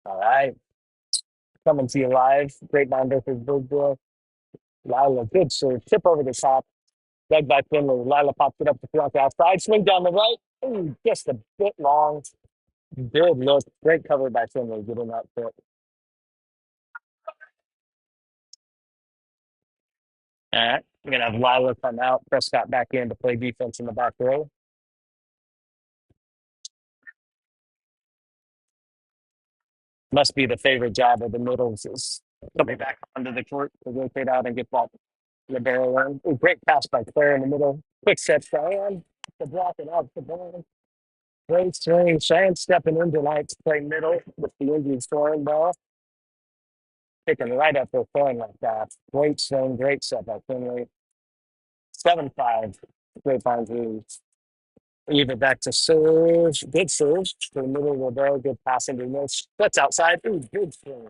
All right, coming to you live. Grapevine versus Birdville. Lila, good serve. Tip over the top. Dug by Finley. Lila pops it up the front outside. Swing down the right. Ooh, just a bit long. Good look. Great cover by Finley getting that fit. All right, we're going to have Lila come out. Prescott back in to play defense in the back row. Must be the favorite job of the middles is coming back onto the court to rotate out and get that libero in. Ooh, great pass by Claire in the middle. Quick set, Cheyenne. The block and out the ball. Great swing. Cheyenne stepping in tonight to play middle with the Indian scoring ball. Picking right up their throwing like that. Great swing. Great set by Finley. 7-5. Grapevine Vs. Even back to serve. Good serve. To the middle of the row. Good pass into the middle. That's outside. Ooh, good swing.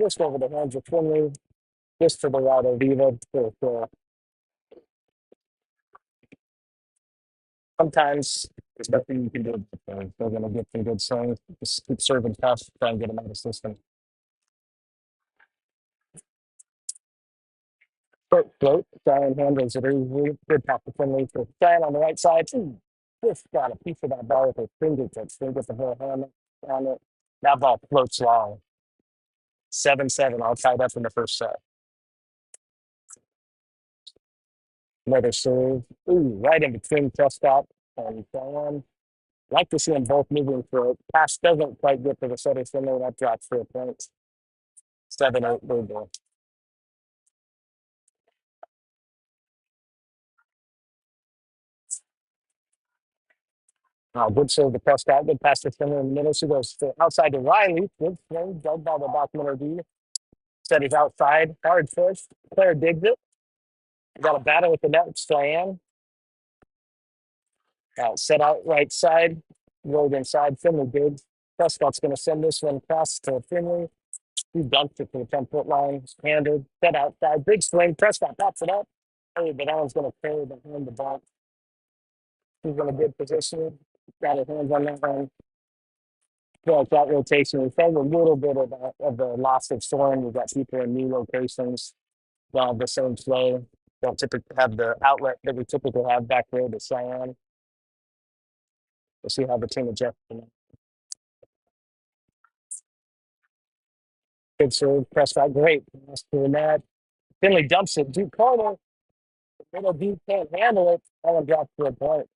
Just over the hands of Finley. Just to the right of Eva. Sometimes there's nothing you can do. They're going to get some good swings. Just keep serving tough. Try and get them out of the system. Short float. Giant handles it easily. Good pass to Finley for Giant on the right side. Ooh, just got a piece of that ball with her fingertips. Didn't get the whole hand on it. That ball floats long. 7-7, all tied up in the first set. Another serve. Ooh, right in between Prescott and Giant. Like to see them both moving for it. Pass doesn't quite get to the setter Finley. That drops 4 points. 7-8 third ball. Good serve to Prescott. Good pass to Finley in the middle. She goes to outside to Riley. Good swing. Dug by the back middle D. Set is outside. Hard push. Claire digs it. Got a battle with the net. It's Diane. Set out right side. Rolled inside. Finley digs. Prescott's going to send this one across to Finley. He dunked it to the 10-foot line. Handed. Set outside. Big swing. Prescott pops it up. Hey, but that one's going to carry behind the ball. He's in a good position. Got his hands on that one. Feel like that rotation. We found a little bit of the loss of storm. We've got people in new locations. Don't have the same flow. Don't typically have the outlet that we typically have back there to Cheyenne. We'll see how the team adjusts. Good serve. Prescott, great. Pass to the net. Finley dumps it. Deep corner. Middle deep can't handle it. That one drops to a point.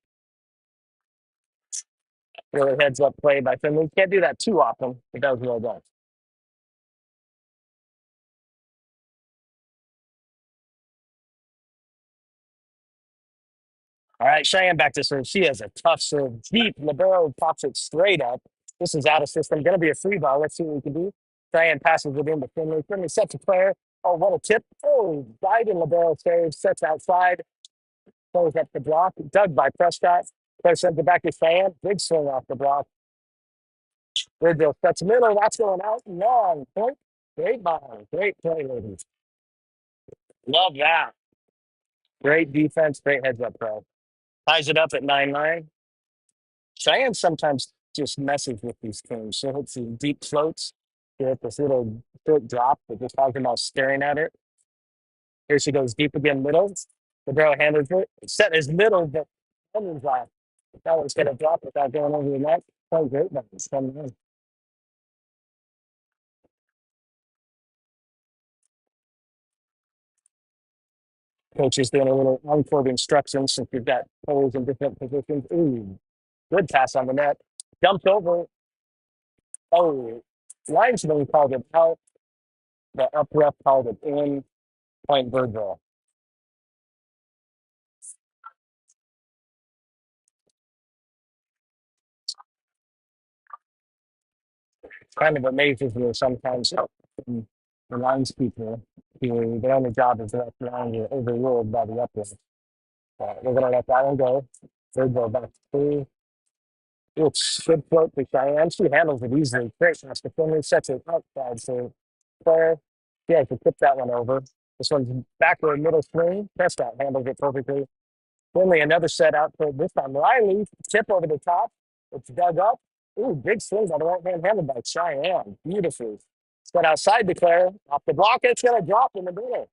Really heads up play by Finley. Can't do that too often. It does well done. All right, Cheyenne back to serve. She has a tough serve. Deep. Libero pops it straight up. This is out of system. Going to be a free ball. Let's see what we can do. Cheyenne passes it into Finley. Finley sets a player. Oh, what a tip. Oh, died in Libero save. Sets outside. Throws up the block. Dug by Prescott. Player sends it back to Cheyenne. Big swing off the block. Birdville sets middle. That's going out. Long point. Great ball. Great play, ladies. Love that. Great defense. Great heads up play. Ties it up at 9-9. Cheyenne sometimes just messes with these teams. She'll hit some deep floats. She'll hit this little short drop, but just talking about staring at it. Here she goes deep again, middle. The girl handles it. Set is middle, but someone's off. That one's going to drop without going over the net. Oh, great. It's coming in. Coach is doing a little on-court instruction since we've got players in different positions. Ooh, good pass on the net. Dumped over. Oh, linesman called it out. The up ref called it in. Point Birdville. Kind of amazes me sometimes how the lines people who their only job is to let the line get overruled by the up ref. We're going to let that one go. Birdville back to three. It's good float to Cheyenne. She handles it easily. Great pass to Finley. Sets it outside. So Claire, yeah, to tip that one over. This one's backward middle swing. Prescott handles it perfectly. Finley, another set out for this time. Riley, tip over the top. It's dug up. Ooh, big swing by the right hand handed by Cheyenne. Beautiful. Set outside declare. Off the block, it's going to drop in the middle.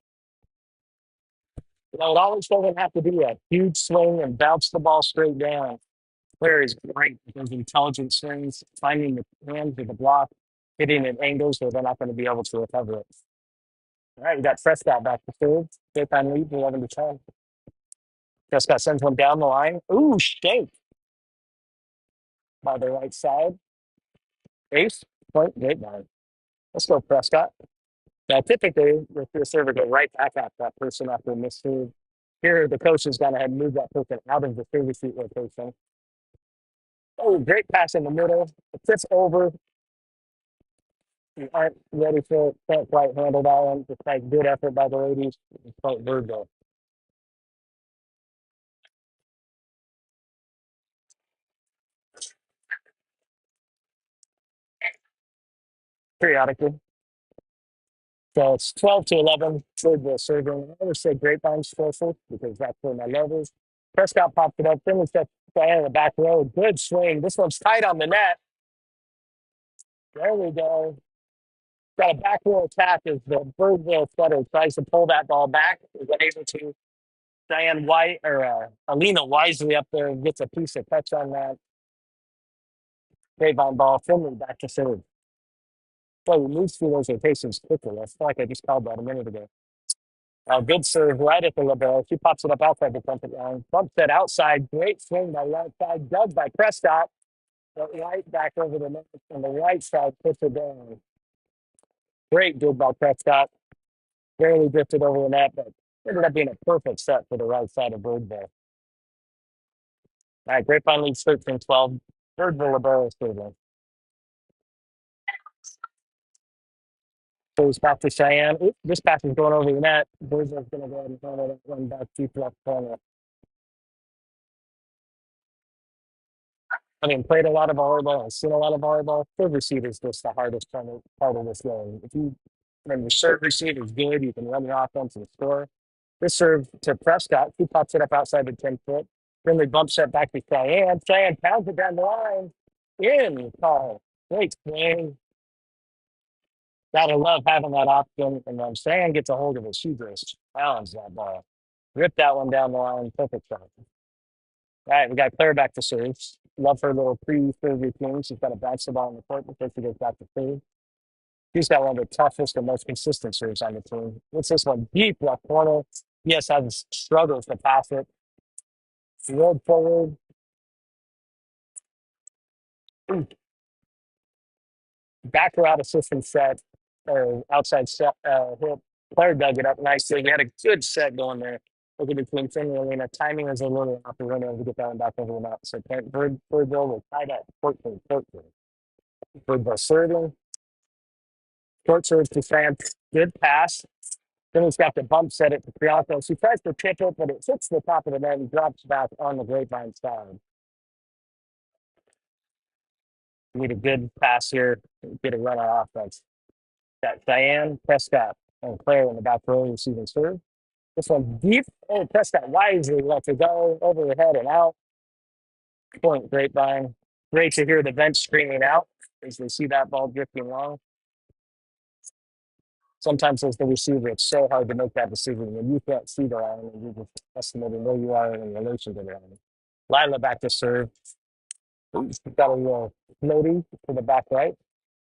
You know, it always doesn't have to be a huge swing and bounce the ball straight down. Claire is great with those intelligent swings, finding the hands of the block, hitting at angles where they're not going to be able to recover it. All right, we got Prescott back to third. Fifth on lead, 11 to 10. Prescott sends one down the line. Ooh, shake by the right side. Ace, point, great line. Let's go, Prescott. Now, typically, if your server go right back at that person after a missed serve, here the coach has gone ahead and moved that person out of the 30-feet rotation. Oh, great pass in the middle. It tips over. You aren't ready for it. Can't quite handle that one. Just like good effort by the ladies. It's quite Virgil. Periodically. So it's 12 to 11. Virgil serving. I always say Grapevine's closer because that's where my love is. Prescott popped it up. Then we set in the back row. Good swing. This one's tight on the net. There we go. Got a back row attack as the Birdville setter tries to pull that ball back. Is able to. Diane White or Alina Wisely up there gets a piece of touch on that. Grapevine ball. Finley back to serve. Boy, we moves through those rotations quickly. I feel like I just called that a minute ago. Good serve right at the libero. She pops it up outside the trumpet line. Bump set outside. Great swing by right side. Dug by Prescott. But right back over the net on the right side. Puts it down. Great dig by Prescott. Barely drifted over the net, but ended up being a perfect set for the right side of Birdville. All right, Grapevine leads 13-12. Birdville libero serving. Goes back to Cheyenne. Oop, this pass is going over the net. Birdville's going to go ahead and throw it one back deep left corner. I mean, played a lot of volleyball. I've seen a lot of volleyball. Serve receive is just the hardest part of this game. If you, when your serve receive is good, you can run your offense and score. This serve to Prescott. He pops it up outside the 10 foot. Finley bumps it back to Cheyenne. Cheyenne pounds it down the line. In call. Great swing. Gotta love having that option. And then Cheyenne gets a hold of it. She just pounds that ball. Rip that one down the line. Perfect shot. All right, we got Claire back to serve. Love her little pre-serve routine. She's got to bounce the ball in the court before she goes back to serve. She's got one of the toughest and most consistent serves on the team. What's this one? Deep left corner. Yes, has struggles to pass it. Rolled forward. Back her out assistant set or outside set hit. Claire dug it up nicely. We had a good set going there. Looking between Finley and Lena. Timing was a little off. We weren't able to get that one back over the net. So Birdville will tie that 14-14. Birdville serving. Short serve to Sam. Good pass. Then he's got the bump set it to Prianto. She tries to tip it, but it hits the top of the net and drops back on the Grapevine side. Need a good pass here. Get a run on offense. Got Diane, Prescott, and Claire in the back row receiving serve. This one deep. Oh, Prescott wisely lets it go over the head and out. Point Grapevine. Great to hear the bench screaming out as they see that ball drifting long. Sometimes as the receiver, it's so hard to make that decision when you can't see the line and you just estimating where you are in relation to the line. Lila back to serve. Oops, got a little floaty to the back right.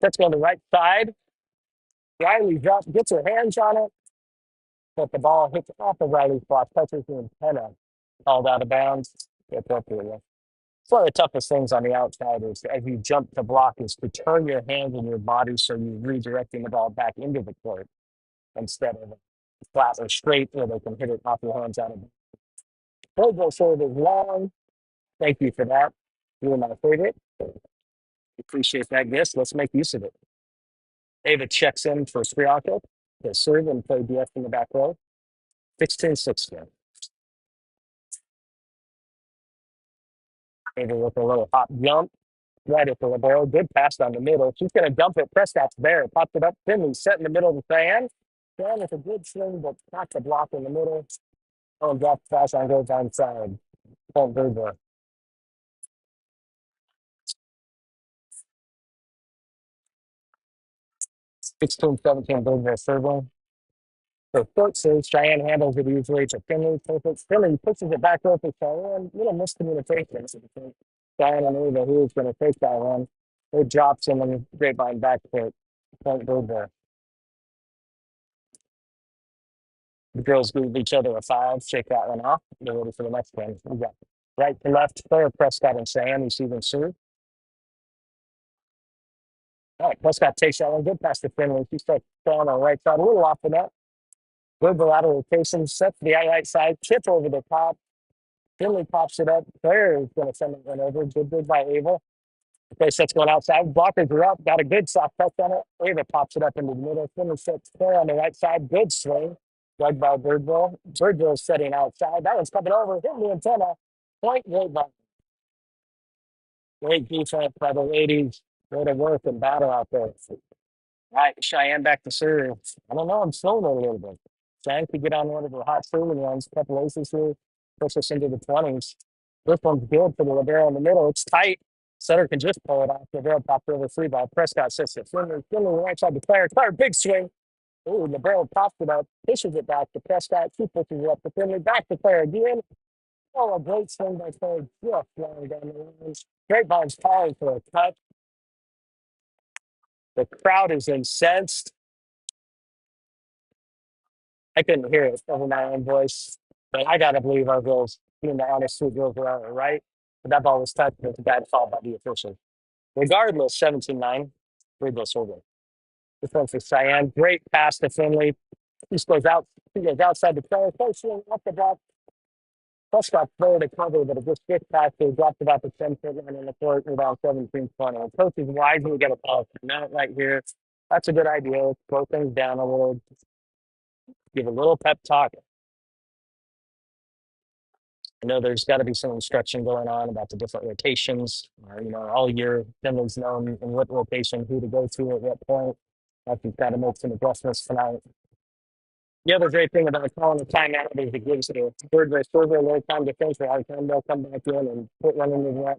That's on the right side. Riley drops, gets her hands on it, but the ball hits off of Riley's block, touches the antenna, called out of bounds appropriately. It's one of the toughest things on the outside is as you jump to block is to turn your hands and your body so you're redirecting the ball back into the court instead of flat or straight where they can hit it off your hands out of it. Bobo serve is long. Thank you for that. You were my favorite. Appreciate that guest. Let's make use of it. David checks in for Sprianto. They serve and play DF in the back row. 16-16. David with a little hot jump. Right at the libero. Good pass down the middle. She's going to dump it. Prescott's there. Popped it up. Finley set in the middle of the fan. Dan with a good swing, but not the block in the middle. Oh, and drop pass on goes onside. Point Birdville. 16-17 Birdville serving. So short serve, Cheyenne handles it easily to Finley. Perfect. Finley pushes it back over to Cheyenne. Little miscommunication. Cheyenne and Ava, who is going to take that one. It drops him and Grapevine back to Point Birdville. The girls give each other a five, shake that one off. They're ready for the next one. We got right to left player, Prescott and Cheyenne receiving serve. All right, Prescott takes that one. Good pass to Finley. She starts throwing on the right side, a little off the net. Good lateral rotation, set to the right side, tip over the top. Finley pops it up. Claire is going to send it one over. Good by Ava. Okay, set's going outside. Blockers are up. Got a good soft touch on it. Ava pops it up into the middle. Finley sets Claire on the right side. Good swing. Dug by Birdville. Birdville is setting outside. That one's coming over. Hitting the antenna. Point Grapevine. Great defense by the ladies. Way to work and battle out there. All right, Cheyenne back to serve. I don't know. I'm slowing it a little bit. Cheyenne could get on one of the hot serving ones. Couple aces here. Push us into the 20s. This one's good for the libero in the middle. It's tight. Sutter can just pull it off. Libero popped over free ball. Prescott sits it. Finley right side to Claire. Claire, big swing. Ooh, libero pops it up. Pushes it back to Prescott. She pushes it up to Finley. Back to Claire again. Oh, a great swing by Claire. Just flying down the line. Grapevine's calling for a cut. The crowd is incensed. I couldn't hear it over my own voice, but I gotta believe our girls, being the honest sweet girls, were all right. But that ball was touched. It was a bad foul by the official. Regardless, 17-9, free goal Silver. This one's for Cheyenne. Great pass to Finley. He goes out. He goes outside the player. Close swing off the block. Prescott player to cover, but a good stick pass. They dropped about the 10-foot line in the court. We're down 17-20. Coach is wise and we get a ball. Now right here. That's a good idea. Let's slow things down a little. Give a little pep talk. I know there's got to be some instruction going on about the different rotations. All year, Finley's known in what rotation, who to go to at what point. I think got to make some adjustments tonight. The other great thing about calling a timeout is it gives the third base server a little time to think. For how time they'll come back in and put one in the net.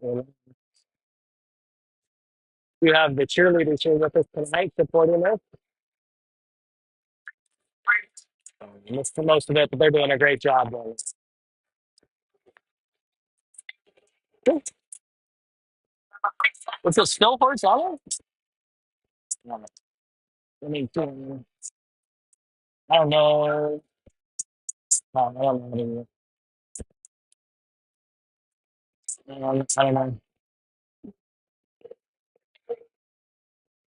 You have the cheerleaders here with us tonight supporting us. Missed the most of it, but they're doing a great job. Was it still horizontal? No. I mean, I don't know. I don't know. I don't know.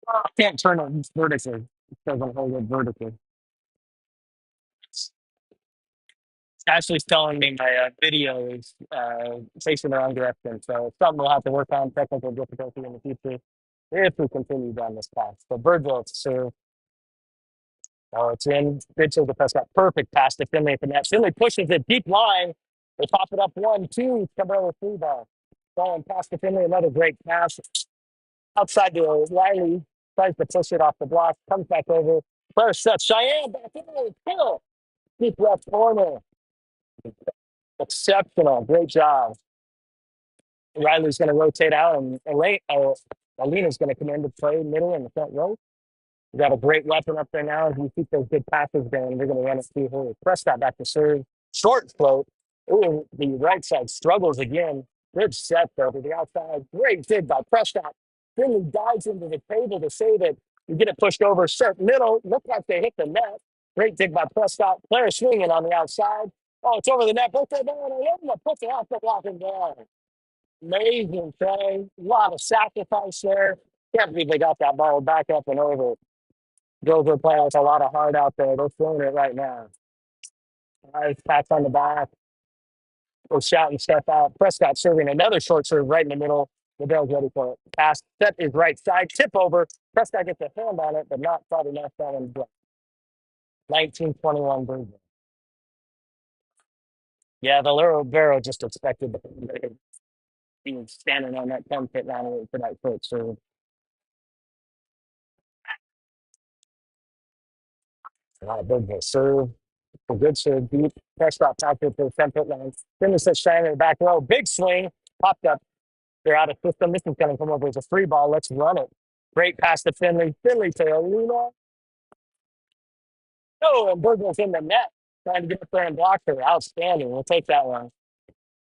I can't turn it vertically. It doesn't hold it vertically. Ashley's telling me my video is facing the wrong direction. So it's something we'll have to work on, technical difficulty in the future if we continue down this path. So Birdville to serve. Oh, it's in. Good to the Prescott. Perfect pass to Finley at the net. Finley pushes it deep line. They pop it up 1-2. Cabral with free ball. Going past to Finley. Another great pass. Outside to Riley. Tries to push it off the block. Comes back over. First set. Cheyenne back in there. Kill. Deep left corner. Exceptional. Great job. Riley's going to rotate out, and Alina's going to come in to play middle in the front row. We got a great weapon up there now. If you keep those good passes going, they're going to run it through her. Prescott back to serve. Short float. Ooh, the right side struggles again. Good set, though, to the outside. Great dig by Prescott. Finley dives into the table to save it. You get it pushed over. Sharp middle. Looked like they hit the net. Great dig by Prescott. Player swinging on the outside. Oh, it's over the net. Puts it down. Puts it off the block and down. Amazing play. A lot of sacrifice there. Can't believe they got that ball back up and over. Girls are playing with a lot of heart out there. They're throwing it right now. Nice pats on the back. They're shouting stuff out. Prescott serving another short serve right in the middle. The Bell's ready for it. Pass set is right side. Tip over. Prescott gets a hand on it, but not quite enough that one. 19-21 Birdville. Yeah, the Little Barrow just expected to be standing on that 10-foot line for that short serve. Birdville serve. A good serve deep. Prescott popped it to the 10-foot line. Finley says Shannon in the back row. Big swing. Popped up. They're out of system. This is going to come over as a free ball. Let's run it. Great pass to Finley. Finley to Alina. Oh, and Birdville's in the net, trying to get up there and block her. Outstanding. We'll take that one.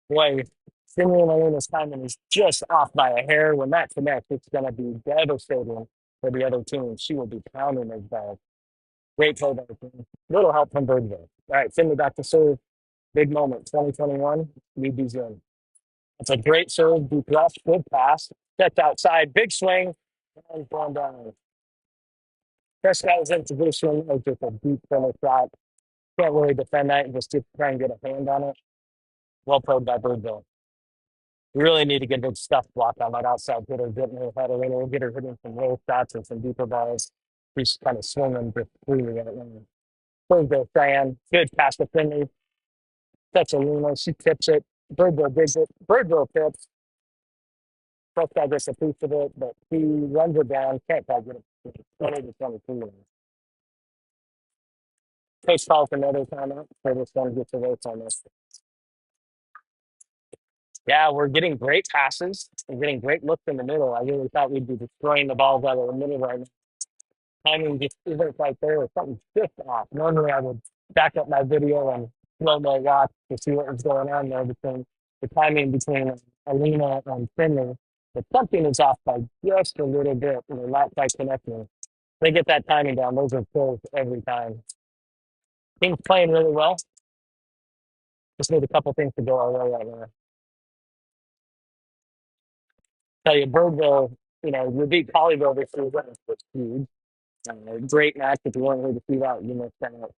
Boy, Finley and Alina's timing is just off by a hair. When that connects, it's going to be devastating for the other team. She will be pounding those balls. Great play by the team. Little help from Birdville. All right, Finley back to serve. Big moment, 2021. Lead these in. It's a great serve, deep left, good pass. Sets outside, big swing, and going down. Prescott is in position. It's just a deep finish shot. Can't really defend that and just try and get a hand on it. Well played by Birdville. We really need to get good stuff blocked on that outside hitter, getting her head a little, get her hitting some low shots and some deeper balls. She's kind of swinging just freely at it. Birdville Cheyenne, good pass to Finley. That's a Luna. She tips it. Birdville digs it. Birdville tips. Prescott gets a piece of it, but he runs it down. Can't quite get it. 20 to 22. Coach calls another timeout. So this one gets away from us. Yeah, we're getting great passes. We're getting great looks in the middle. I really thought we'd be destroying the balls out of the middle right now. Timing just isn't right there. Or something's just off. Normally, I would back up my video and slow mo watch to see what was going on there between the timing between Alina and Finley. But something is off by just a little bit. They're not quite connecting. They get that timing down. Those are kills every time. Team's playing really well. Just need a couple things to go our way right now. Tell you, Birdville, you beat Colleyville this year. That was huge. Great match. If you weren't here to see that, you missed out.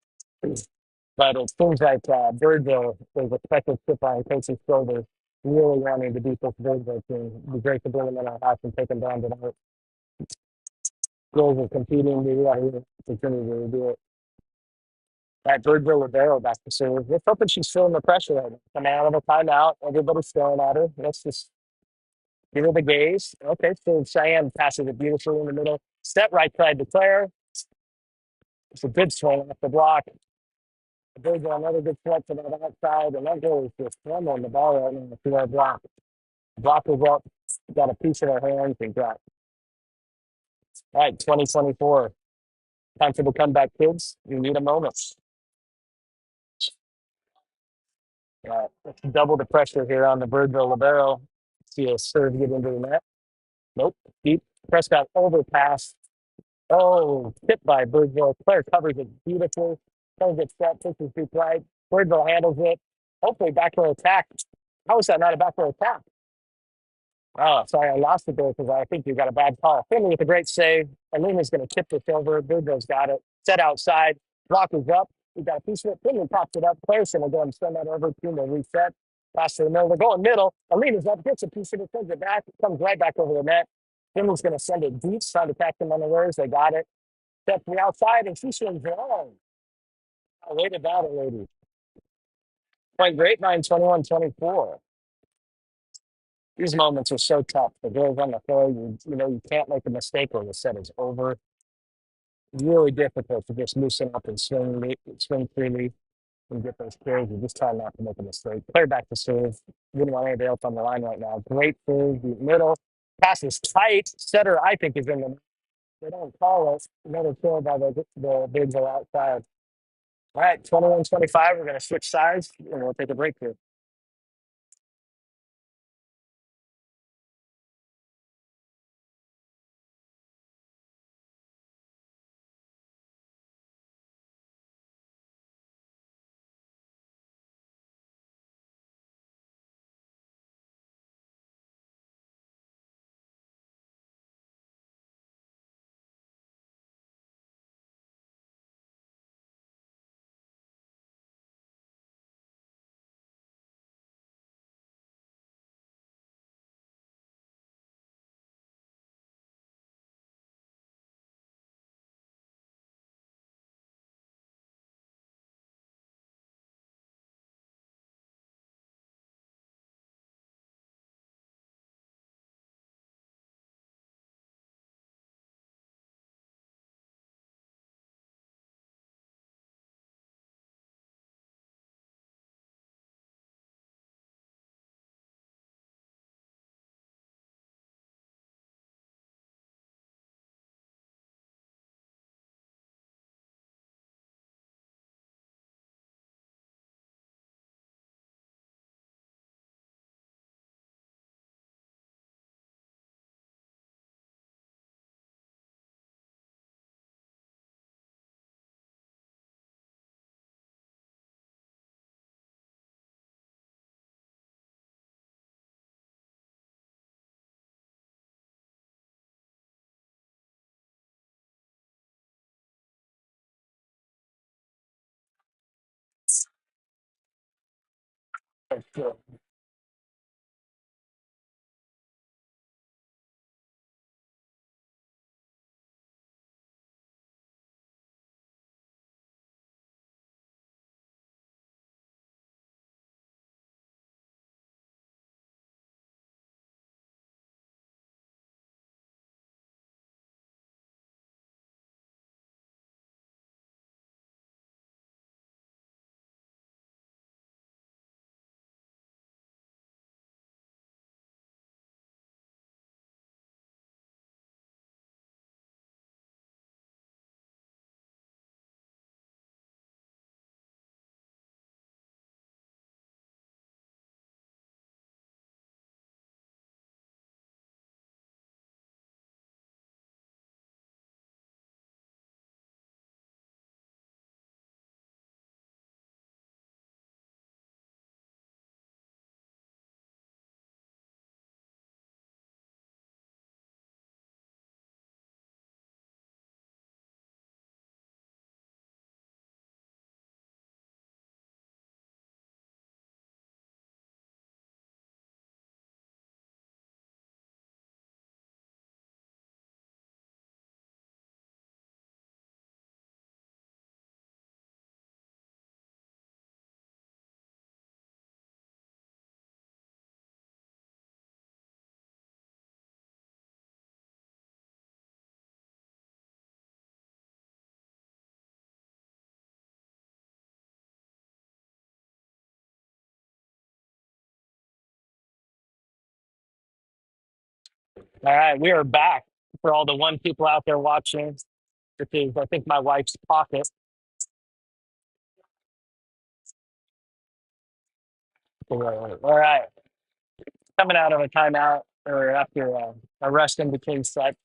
But it seems like Birdville is a special chip on Coach's shoulder, really wanting to beat this Birdville team. It'd be great to bring them in our house and take them down to the goals and competing. We got to continue to do it. That Birdville Libero back to serve. Let's hoping she's feeling the pressure right now. Coming out of a timeout, everybody's staring at her. Let's just give her the gaze. Okay, so Cheyenne passes it beautifully in the middle. Step right side to Claire. It's a good swing off the block. There's another good stretch to that outside, and that goal is just on the ball right now to our block. Block is up, got a piece in our hands, and got. All right, 2024. Time for the comeback, kids. You need a moment. Let's double the pressure here on the Birdville Libero. See a serve get into the net. Nope. Deep. Prescott overpass. Oh, tipped by Birdville. Claire covers it beautifully. Claire gets set, pushes deep right. Birdville handles it. Hopefully back row attack. How is that not a back row attack? Oh, sorry, I lost it there because I think you got a bad call. Finley with a great save. Alina's going to tip this over. Birdville's got it. Set outside. Block is up. We got a piece of it. Finley pops it up. Claire's going to go and send that over to him to reset. Pass to the middle. They're going middle. Alina's up, gets a piece of it, sends it back. It comes right back over the net. Finley's going to send it deep, trying to catch them unawares. They got it. Step to the outside, and she swings long. Way about it, lady. Point Grapevine 21-24. These moments are so tough. The girls on the floor, you can't make a mistake or the set is over. Really difficult to just loosen up and swing freely and get those carries. You just try not to make a mistake. Player back to serve. Wouldn't want anybody else on the line right now. Great serve, deep middle. Pass is tight. Setter, I think, is in the. They don't call us. Another kill by the bigs are outside. All right, 21-25. We're going to switch sides and we'll take a break here. All right, we are back for all the one people out there watching. This is, I think, my wife's pocket. All right, coming out of a timeout or after a rest in between sets,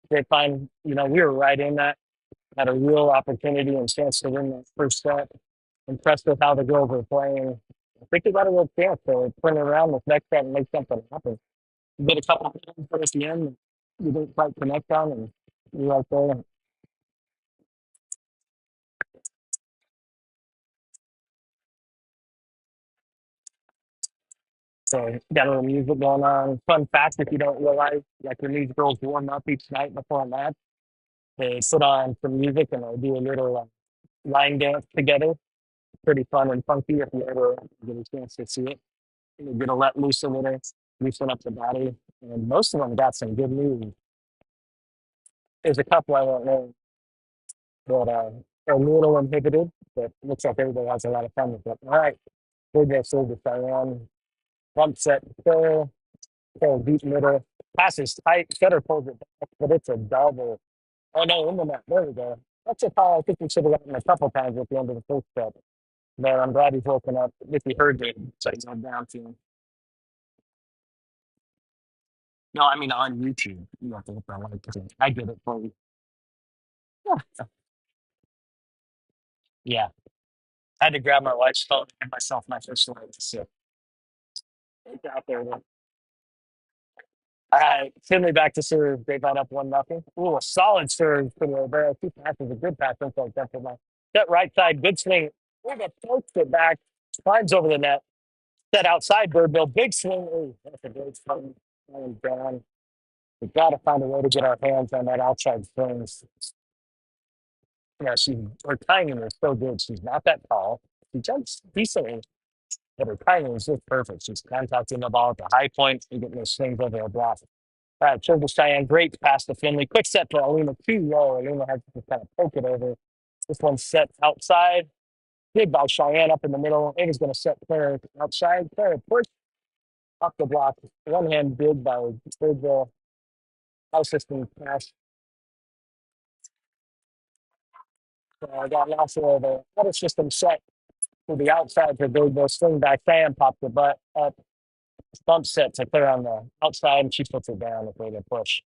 they find, we were right in that, had a real opportunity and chance to win that first set. Impressed with how the girls were playing. I think they got a real chance to turn it around this next set and make something happen. We did a couple of things, but at the end, we didn't quite connect on, and we were right there. So got a little music going on. Fun fact, if you don't realize, like when these girls warm up each night before a match, they put on some music and they do a little line dance together. Pretty fun and funky if you ever get a chance to see it. You're gonna let loose a little, loosen up the body. And most of them got some good moves. There's a couple I don't know that are a little inhibited, but looks like everybody has a lot of fun with it. All right, we'll go through the Cheyenne. Bump set, full deep middle. Pass is tight. Setter pulls it back, but it's a double. Oh no, in the net. There we go. That's a call I think we should have gotten a couple times at the end of the first set. But I'm glad he's woken up. If he heard it, so he's not down to him. No, I mean on YouTube. You have to look on like I did it for you. Yeah. Yeah. I had to grab my wife's phone and give myself my first light. So it's out there. All right, Finley back to serve. Grapevine up 1-0. Ooh, a solid serve for the Rivera. Two passes, a good pass. Like that for my set right side, good swing. We're gonna post it back, climbs over the net. Set outside Birdville, big swing. Ooh, that's a great swing. And down. We've got to find a way to get our hands on that outside swing. Her timing is so good. She's not that tall. She jumps decently, but her timing is just perfect. She's contacting the ball at the high point and getting those swings over her block. All right, Triple Cheyenne, great pass to Finley. Quick set to Alina, too low. Alina has to kind of poke it over. This one's set outside. Big by Cheyenne up in the middle. Ava's going to set Claire outside. Claire push off the block. One hand big by Birdville. House system pass. I got lost of the other system set to the outside for Birdville. Swing back. Cheyenne popped the butt up. Bump set to Claire on the outside, and she puts it down with a push.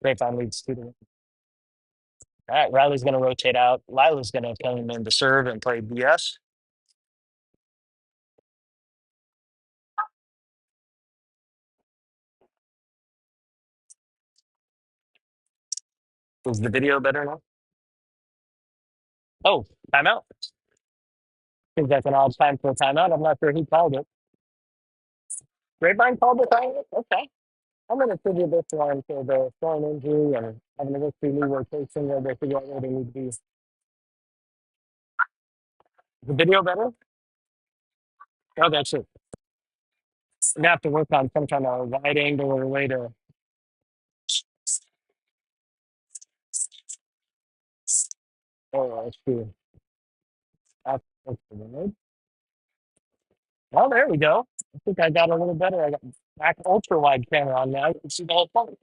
Grapevine leads 2-1. All right, Riley's going to rotate out. Lila's going to come in to serve and play BS. Is the video better now? Oh, timeout. I think that's an odd time for a timeout. I'm not sure who called it. Grapevine called it out? Okay. I'm going to attribute this one to the throwing injury and having to work through new rotation where they figure out where they need to be. Is the video better? Oh, that's it. You have to work on some kind of wide angle or way to. Oh, that's true. That's good. Well, there we go. I think I got a little better. I got back ultra wide camera on now. You can see the whole point.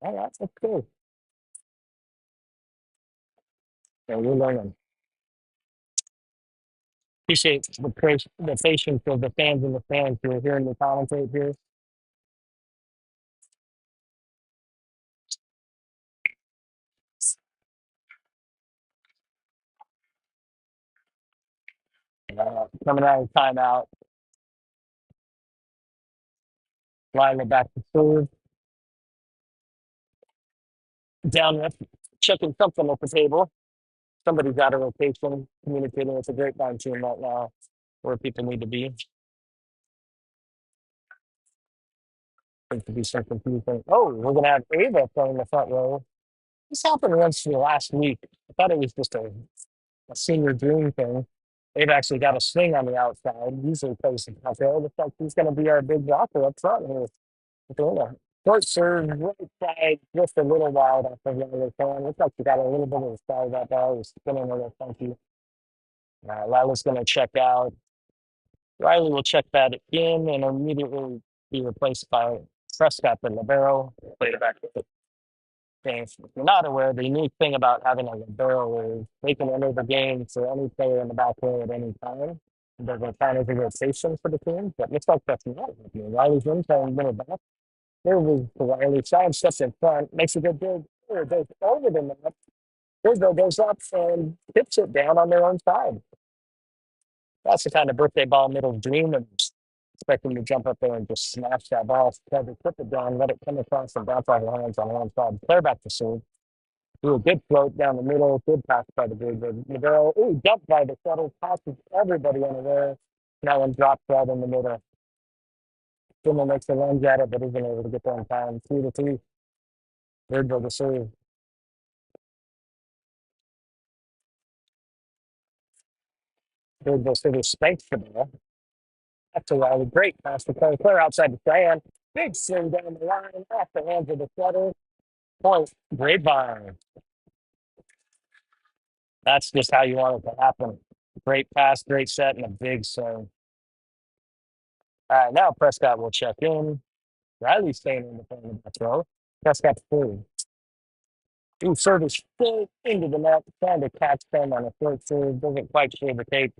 All right, that's cool. Yeah, we're learning. Appreciate the patience of the fans and the fans who are hearing the commentate here. Coming out of timeout, flying it back to serve, down with, checking something at the table. Somebody's out of rotation, communicating with the grapevine team right now where people need to be. Seems to be some confusion. Oh, we're going to have Ava playing the front row. This happened once in the last week. I thought it was just a senior dream thing. They've actually got a swing on the outside. Usually plays the top row. Looks like he's going to be our big rocker up front here. Atlanta. Short serve, right side, just a little wild off of the other fan. Looks like we got a little bit of a style that ball. Was spinning a little funky. Lila's going to check out. Riley will check that in and immediately be replaced by Prescott, the libero. Played it back. If you're not aware, the unique thing about having a libero is they can enter the game for any player in the back row at any time. There's a kind of a rotation for the team, but looks like that's not happening. Riley's in playing middle back. There was Riley. Shine steps in front, makes a good dig. Goes over the net. Brisbane goes up and tips it down on their own side. That's the kind of birthday ball middle dream and expecting to jump up there and just smash that ball, try to clip it down, let it come across and bounce off the hands on one side. Clear back to serve. Do a good float down the middle, good pass by the big Miguel. Ooh, dumped by the shuttle, passes everybody unaware. That one drops right in the middle. Someone makes a lunge at it, but isn't able to get there in time. 2-2. Birdville to serve. Birdville City spanks the ball. That's a Riley. Great pass to Claire. Claire outside the stand. Big swing down the line, off the hands of the setter. Point, Grapevine. That's just how you want it to happen. Great pass, great set, and a big swing. All right, now Prescott will check in. Riley's staying in the front of the throw. Prescott's through. Ooh, service full into the net, trying to catch them on a short serve. Doesn't quite shave the tape.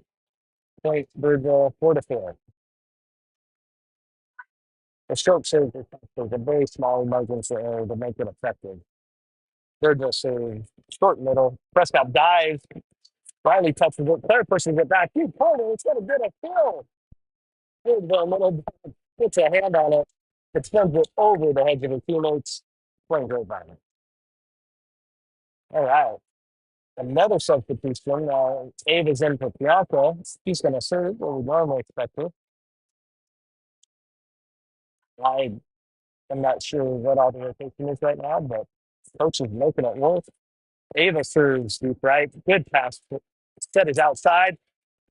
Point, Birdville, 4-4. The short serve is a very small margin for error to make it effective. Birdville serve, short middle. Prescott dives. Riley touches it. Third person to get back. You corner. It's going to get a kill. Birdville middle puts a hand on it. It sends it over the heads of his teammates. Playing Grapevine. All right. Another substitution. Ava's in for Bianca. He's going to serve what we normally expect her. I am not sure what all the rotation is right now, but coach is making it work. Ava serves deep right. Good pass. Set is outside.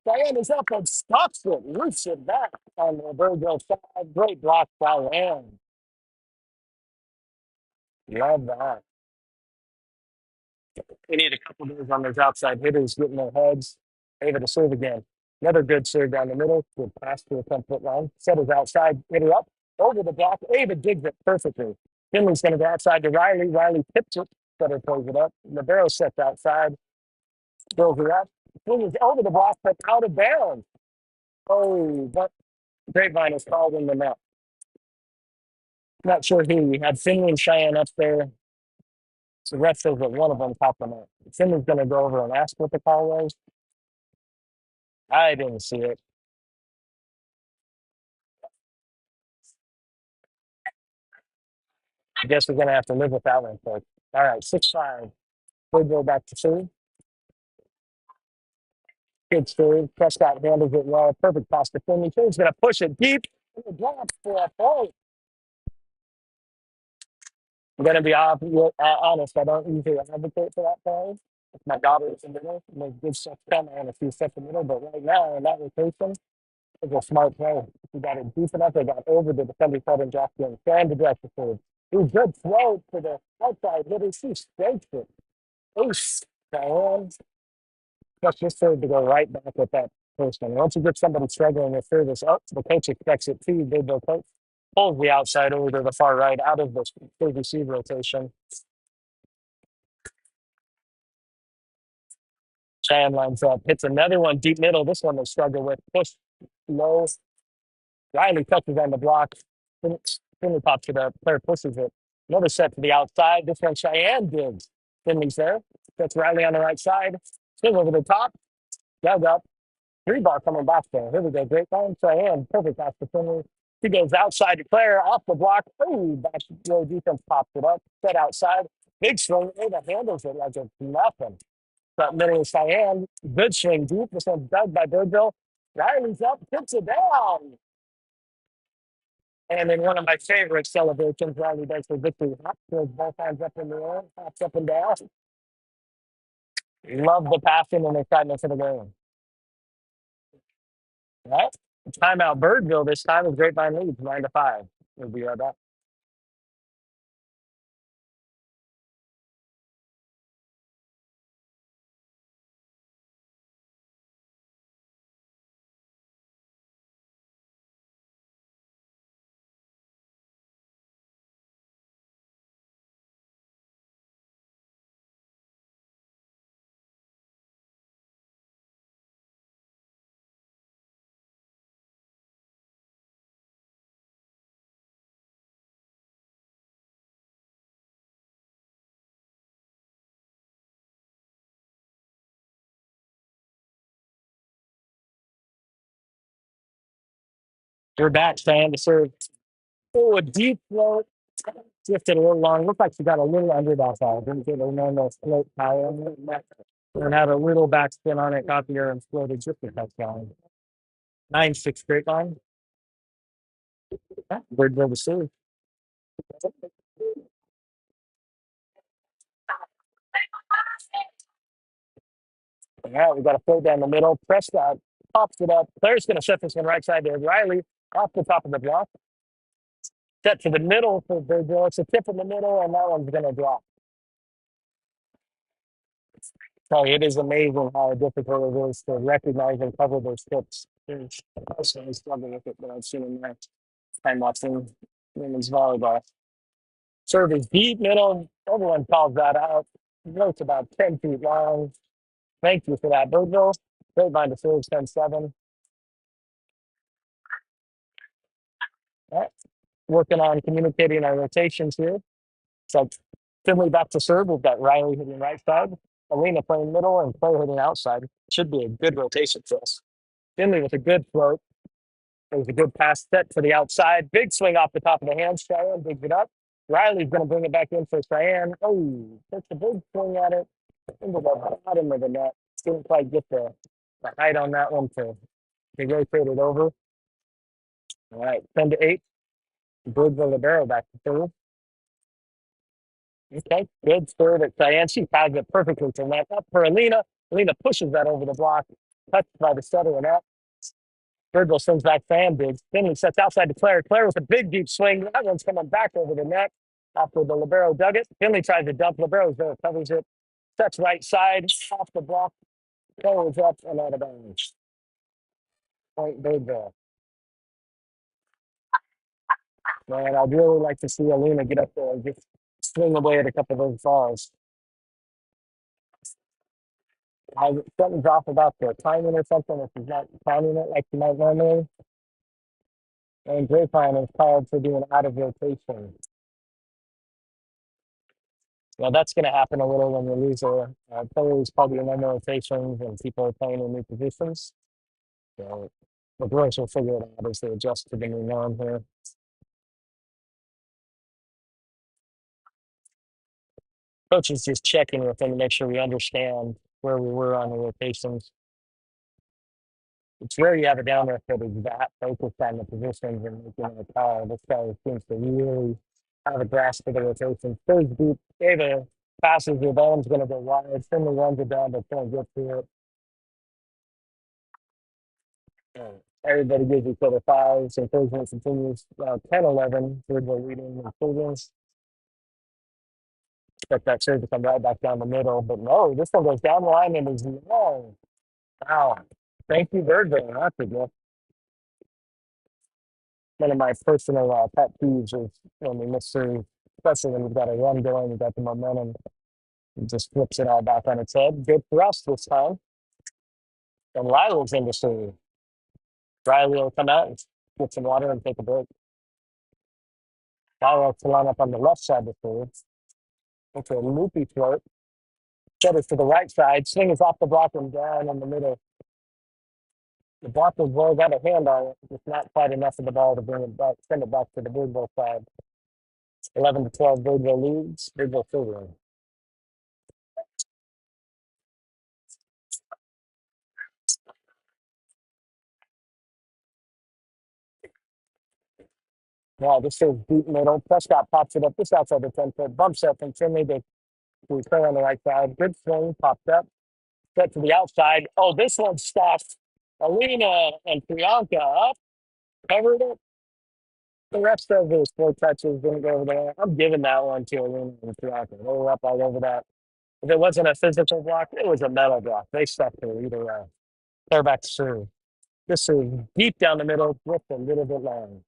Diane is up and stops it. Roofs it back on the Virgil side. Great block by Ann. Love that. We need a couple days on those outside hitters getting their heads. Ava to serve again. Another good serve down the middle. Good pass to the 10-foot line. Settles outside. Hitter up. Over the block. Ava digs it perfectly. Finley's going to go outside to Riley. Riley tips it. Setter pulls it up. Libero sets outside. Throws it up. Finley's over the block, but out of bounds. Oh, but Grapevine is called in the net. Not sure who. We had Finley and Cheyenne up there. So the ref says that one of them caught the net. Finley's going to go over and ask what the call was. I didn't see it. I guess we're going to have to live with that one, folks. All right, 6-5. We'll go back to serve. Good serve. Prescott handles it well. Perfect pass to Finley. Finley's going to push it deep. Drop for a point. I'm gonna be honest. I don't usually advocate for that play. If my daughter is in the middle, make good stuff come and a few steps in the middle. But right now, in that rotation, it's a smart play. He got it deep enough. They got over the defender, caught and dropped in. Trying to direct the forward. It was good throw to the outside. Hitter. She straight it. Oof. Diane. That's just served to go right back with that person. Once you get somebody struggling with service up, the coach expects it too. Big coach pulls the outside over to the far right out of the big receiver rotation. Chan lines up, hits another one deep middle. This one they struggle with. Push low. Riley touches on the block. Finley pops it up. Player pushes it. Another set to the outside. This one Cheyenne digs. Finley's there. Gets Riley on the right side. Swing over the top. Dug up. Three ball coming back there. Here we go. Great line. Cheyenne. Perfect pass to Finley. He goes outside to Claire. Off the block. Oh, back row defense pops it up. Set outside. Big swing. Ava handles it like it's nothing. But middle is Cheyenne. Good swing deep. This one's dug by Birdville. Riley's up. Puts it down. And in one of my favorite celebrations, Riley does for victory. Hop, throws both hands up in the air, hops up and down. Love the passion and excitement for the game. Right? Timeout Birdville this time is Grapevine leads 9-5. We'll be right back. We're back, Stan, to serve. Oh, a deep float. Drifted a little long. Looked like she got a little under that side. Didn't get a normal float power. And had a little backspin on it, got the air and floated just a touchdown. 9-6 Grapevine. Birdville to serve. All right, we got a float down the middle. Prescott pops it up. Claire's going to set this one right side there. Riley off the top of the block. Set to the middle for Birdville. It's a tip in the middle, and that one's going to drop. So it is amazing how difficult it is to recognize and cover those tips. I personally struggle with it, but I've seen in my time watching women's volleyball. Serve is deep middle. Everyone calls that out. It's about 10 feet long. Thank you for that, Birdville. Grapevine to serve 10-7. All right. Working on communicating our rotations here. So Finley back to serve. We've got Riley hitting right side, Alina playing middle, and Claire hitting outside. Should be a good rotation for us. Finley with a good float. It was a good pass set to the outside. Big swing off the top of the hand. Cheyenne digs it up. Riley's going to bring it back in for Cheyenne. Oh, takes a big swing at it into the bottom of the net. Didn't quite get the height on that one to rotate it over. All right, 10-8. Birdville Libero back to third. Okay, good third at Cheyenne. She tags it perfectly to net. Up for Alina. Alina pushes that over the block. Touched by the setter and out. Birdville swings back fan bigs. Finley sets outside to Claire. Claire with a big deep swing. That one's coming back over the net after the Libero dug it. Finley tries to dump. Libero's there, covers it. Sets right side, off the block. Goes up and out of bounds. Point Birdville. Man, I'd really like to see Alina get up there and just swing away at a couple of those balls. Something's off about the timing or something if he's not timing it like he might normally. And Grapevine is called for being out of rotation. Well, that's going to happen a little when you lose a player who's probably in their rotations and people are playing in new positions. So the girls will figure it out as they adjust to the new norm here. Coach is just checking with them to make sure we understand where we were on the rotations. It's rare you have a downer that is that focused on the positions and making a call. This guy seems to really have a grasp of the rotation. Third deep, Ava passes the ball's going to go wide. Finley runs it down, but can't get to it. Everybody gives each other fives. Encouragement continues. 10-11. Third goal leading improvements. Expect that serve to come right back down the middle. But no, this one goes down the line and is long. Wow. Thank you, Birdville. That's a good. One of my personal pet peeves is when we miss serve, especially when you've got a run going, you've got the momentum, it just flips it all back on its head. Good for us this time. And Riley's in the serve. Riley will come out and get some water and take a break. Riley will line up on the left side of the serve. It's a loopy float. Set it to the right side. Swing is off the block and down in the middle. The block was well got a hand on it. It's not quite enough of the ball to bring it back, send it back to the Birdville side. 11-12 Birdville leads. Birdville figuring. Wow, this is deep middle. Prescott pops it up just outside the 10 foot. Bumps up and Finley to clear on the right side. Good swing, popped up. Set to the outside. Oh, this one stopped. Alina and Priyanka up, covered it. The rest of his four touches didn't go over there. I'm giving that one to Alina and Priyanka. They were up all over that. If it wasn't a physical block, it was a mental block. They stuck to it either way. They're back to serve. This is deep down the middle, with a little bit long.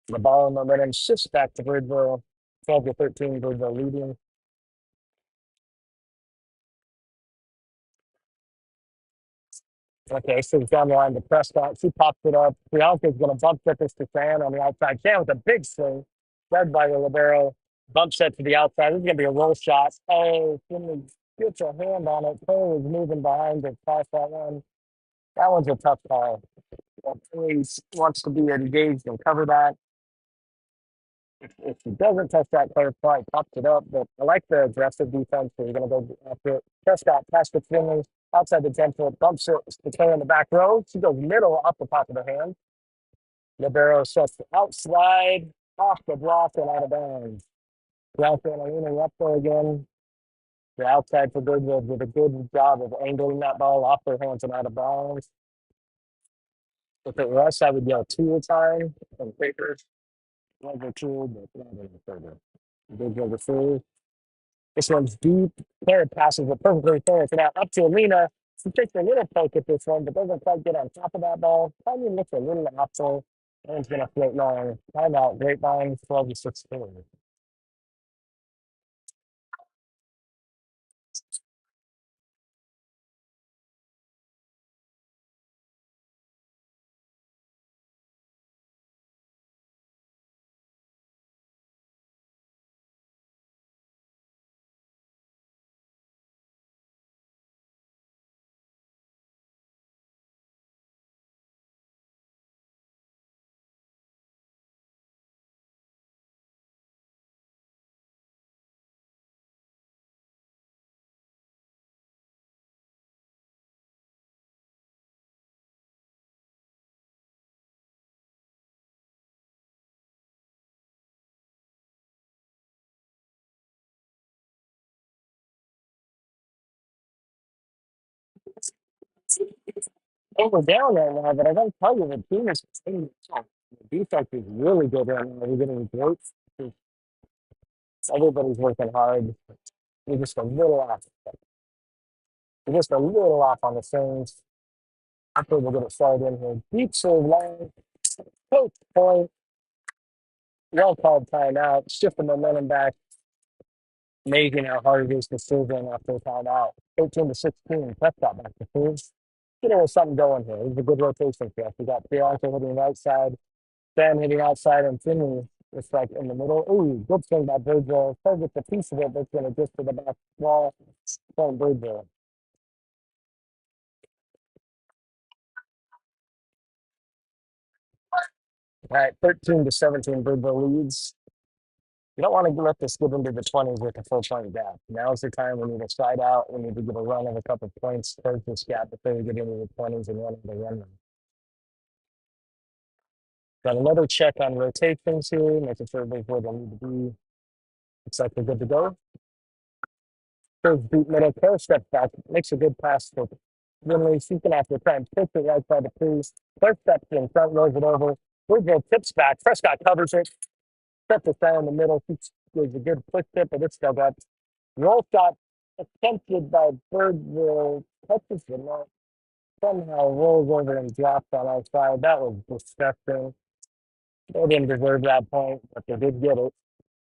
The ball momentum shifts back to Birdville. 12-13, Birdville leading. Okay, so it's down the line to Prescott. She pops it up. Priyanka's going to bump this to Fan on the outside. Fan with a big swing, led by the libero. Bump set to the outside. This is going to be a roll shot. Oh, Finley gets a hand on it. Cole is moving behind to pass that one. That one's a tough call. Finley wants to be engaged and cover that. If he doesn't touch that clear point, pops it up. But I like the aggressive defense. So you're going to go after it. Prescott pass to Finley outside the 10 foot, bumps it to Taylor in the back row. She goes middle up the top of the hand. Libero sets the outside, off the block and out of bounds. Bianca and Alina up there again. The outside for Goodwood did a good job of angling that ball off their hands and out of bounds. If it was us, I would yell two time on paper. Over two, but not any further. Goodwood the three. This one's deep. Claire passes it perfectly fair. Now up to Alina. She takes a little poke at this one, but doesn't quite get on top of that ball. Probably looks a little off, so and it's going to float long. Timeout, Grapevine, 12-16. And we're down right now, but I don't tell you, the team is playing tough. The defense is really good right now. We're getting great. Everybody's working hard. We're just a little off. We're just a little off on the things. I think we'll get it started in here. Deep serve line, coach point, well called timeout, shift the momentum back. Amazing how hard it is to serve in after a timeout. 13-16, Prescott back to serve. You know, there's something going here. It's a good rotation for us. We got Priyanka hitting right side, Sam hitting outside, and Finley is like in the middle. Ooh, good swing by Birdville. Still gets a piece of it, but it's going to get to the back wall. Point Birdville. All right, 13-17, Birdville leads. You don't want to let this get into the 20s with a full point gap. Now's the time we need to slide out. We need to get a run of a couple points, close this gap before we get into the 20s and run the run. Got another check on rotations here, making sure everybody's where they need to be. Looks like we're good to go. Third deep middle, Kerr steps back, makes a good pass for Winley. She's going to have to try and push it right side of please. Kerr steps in front, rolls it over. Birdville tips back. Prescott covers it. Steps it down in the middle. She gives a good push tip, but it's still got roll shot attempted by Birdville. Touches the net. Somehow rolls over and drops on our side. That was disgusting. They didn't deserve that point, but they did get it. All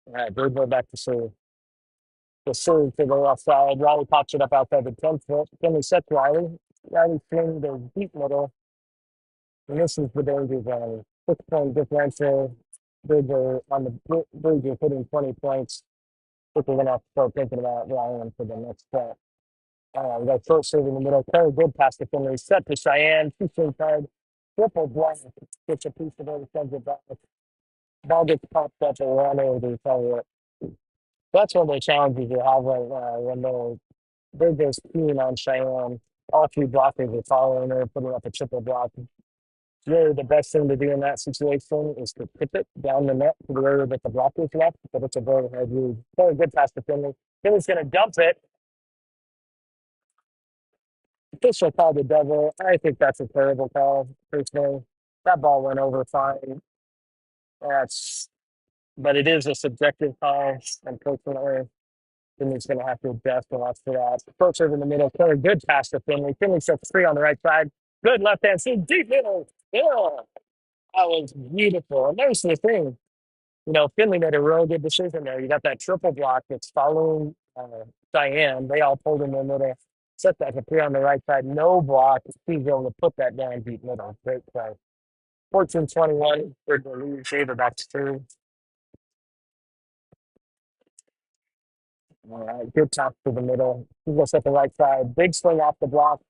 right, Birdville back to serve. The serve to the left side. Riley pops it up outside the 10 foot. Then he sets Riley. Riley swings the deep middle. And this is the danger zone. 6 point differential. Bridger on the Bridger hitting 20 points. I think we're going to have to start thinking about Ryan for the next set. We got short serve in the middle. Very good pass to Finley. Set to Cheyenne. Two swing card. Triple block. Gets a piece of it. Sends it back. Ball gets popped up and run over the target. That's one of the challenges you have right now when they're just keen on Cheyenne. All three blockers are following her, putting up a triple block. Really, the best thing to do in that situation is to tip it down the net to the area that the blockers left, but it's a very hard read. Very good pass to Finley. Finley's going to dump it. Official called the devil. I think that's a terrible call, personally. That ball went over fine. That's, but it is a subjective call, unfortunately. Finley's going to have to adjust a lot for that. Short serve in the middle. Very good pass to Finley. Finley sets free on the right side. Good left hand seam. Deep middle. Yeah. That was beautiful. And there's the thing. Finley made a real good decision there. You got that triple block that's following Diane. They all pulled in the middle. Set that to three on the right side. No block. He's able to put that down deep middle. Great play. 14-21 for the lead. Shaver back to two. All right. Good top to the middle. He goes at the right side. Big swing off the block.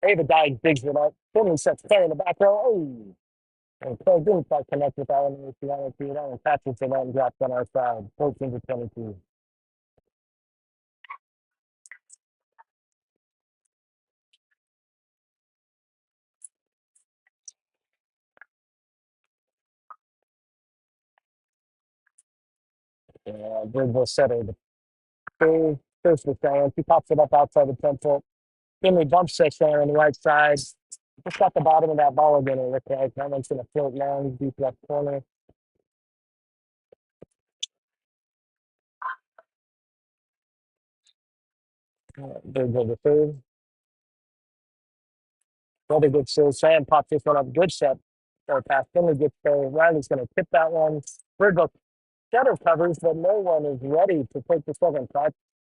David Dyke digs it up. Finley sets play in the back row. Oh. And Clay didn't quite connect with that one. If you wanted to, that one catches the net and drops on our side. 14-22. Bridgeville setter. The first the stand. He pops it up outside the 10 foot. Finley bumps it there on the right side. Just got the bottom of that ball again. It looks like that one's going to float long, deep left corner. Bridgeville the third. Another good save. Sam pops this one up. Good set. Or pass. Finley gets there. Riley's going to tip that one. Bridgeville setter covers, but no one is ready to take the second touch.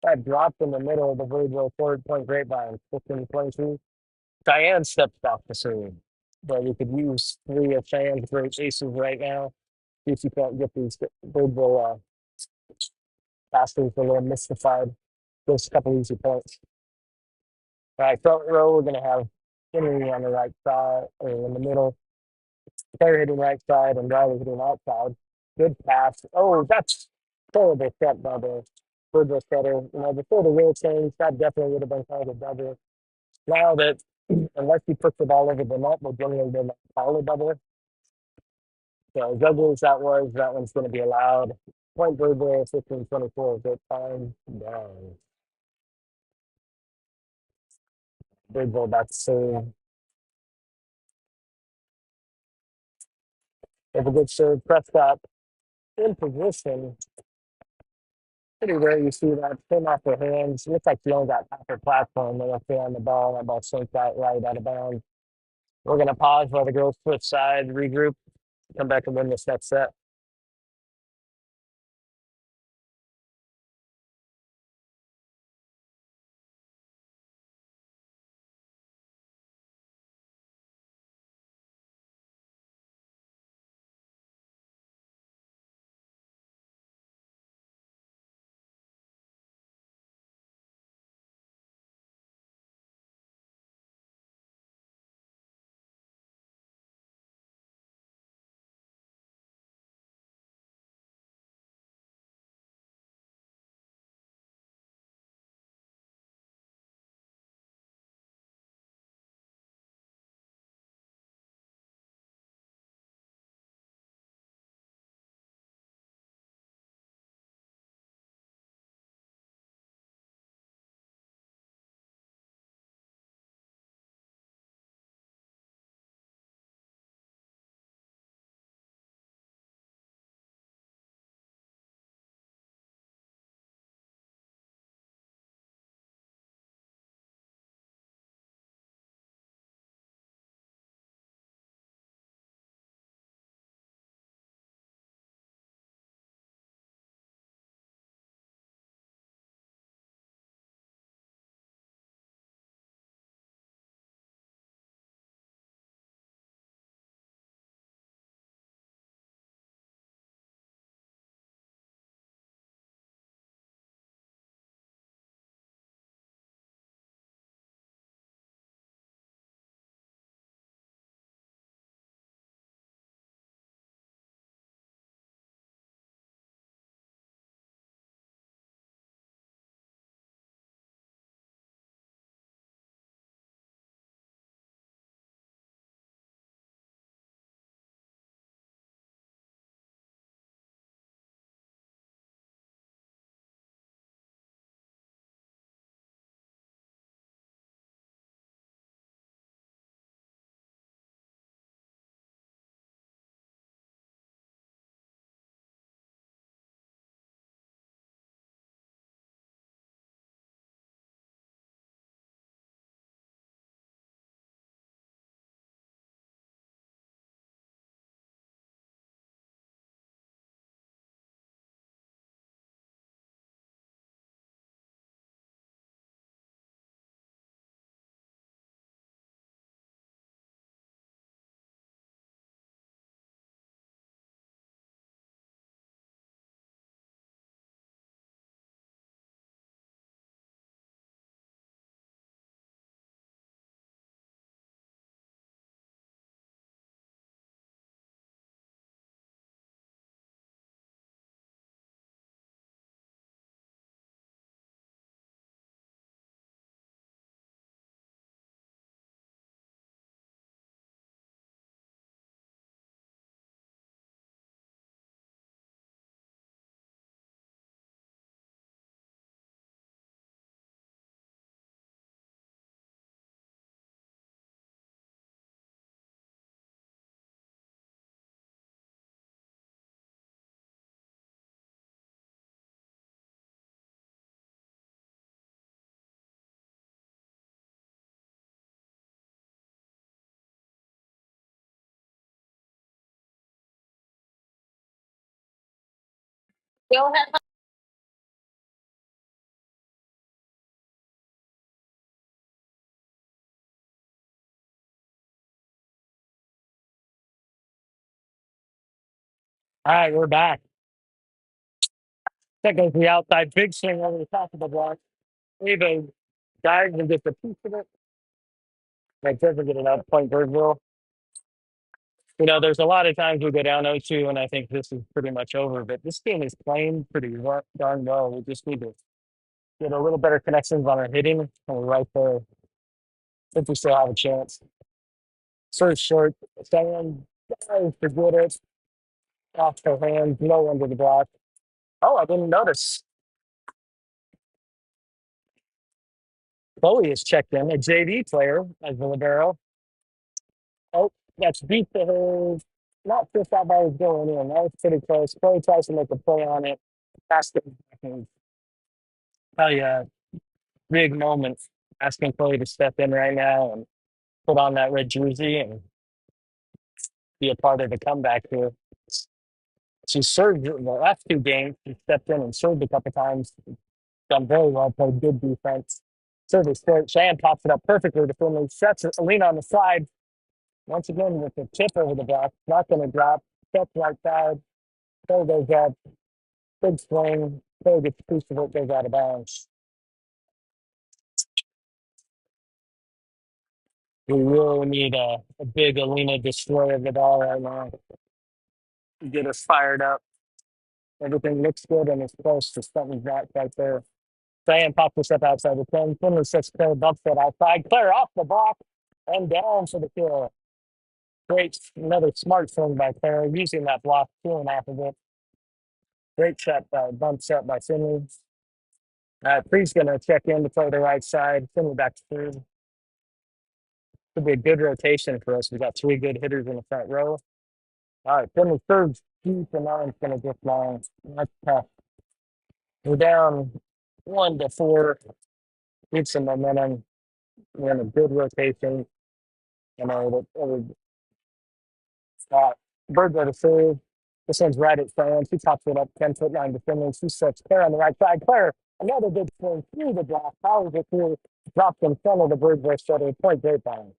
That dropped in the middle of the Bridgeville third point grapevine. 15-22. Diane stepped off the scene. But we could use three of Cheyenne's great aces right now. See if you can't get these Bridgeville pastors a little mystified. Just a couple easy points. All right, front row, we're going to have Henry on the right side, or in the middle. Terry hitting right side, and Riley hitting outside. Good pass. Oh, that's terrible step by the Bridgeville setter. Before the rule change, that definitely would have been called a double. Now that, unless you push the ball over the net, we're generally going to call a double. So as ugly as that was, that one's going to be allowed. Point Bridgeville, 15-24, good time. Down. Bridgeville, that's so. Have a good serve. Prescott in position. Pretty rare you see that. Came off their hands. Looks like he only got half their platform. They left there on the ball. That ball slinked out right out of bounds. We're going to pause while the girls switch side, regroup, come back and win this next set. Go ahead. All right, we're back. That goes the outside big swing over the top of the block. Either dive and get the piece of it. Like doesn't get it up point Birdville. There's a lot of times we go down 0-2, and I think this is pretty much over. But this game is playing pretty darn well. We just need to get a little better connections on our hitting, and we're right there. I think we still have a chance. Serve short, stand, dive to get it off the hand, low under the block. Oh, I didn't notice. Chloe is checked in, a JV player as the libero. Oh, that's beat the hold. Not sure if that ball was going in. That was pretty close. Chloe tries to make a play on it. That's the tell you a big moment. Asking Chloe to step in right now and put on that red jersey and be a part of the comeback here. She served in the last two games. She stepped in and served a couple times. Done very well. Played good defense. Service short. Cheyenne pops it up perfectly to Finley. Sets it. Alina on the side. Once again with the tip over the block. Not going to drop. Steps right side. There goes up. Big swing. There gets a piece of it. Goes out of bounds. We really need a big Alina destroy of the ball right now. Get us fired up. Everything looks good and it's close to something's not right there. Diane pops this up outside the 10. Finley sits Claire, bumps it outside. Claire off the block and down for the kill. Great, another smart swing by Claire, using that block, pulling off of it. Great shot, bump set by Finley. Pre's going to check in to play the right side. Finley back to third. Could be a good rotation for us. We got three good hitters in the front row. All right, Finley third deep, and now it's going to get long. That's tough. We're down 1-4. Need some momentum. We're in a good rotation. That Bird go to third. This one's right at Fran. She tops it up 10-9 to Finley. She sets Claire on the right side. Claire, another good swing through the block. Powers it through. Drops in front of the Bird Boy shutter. Point Grapevine.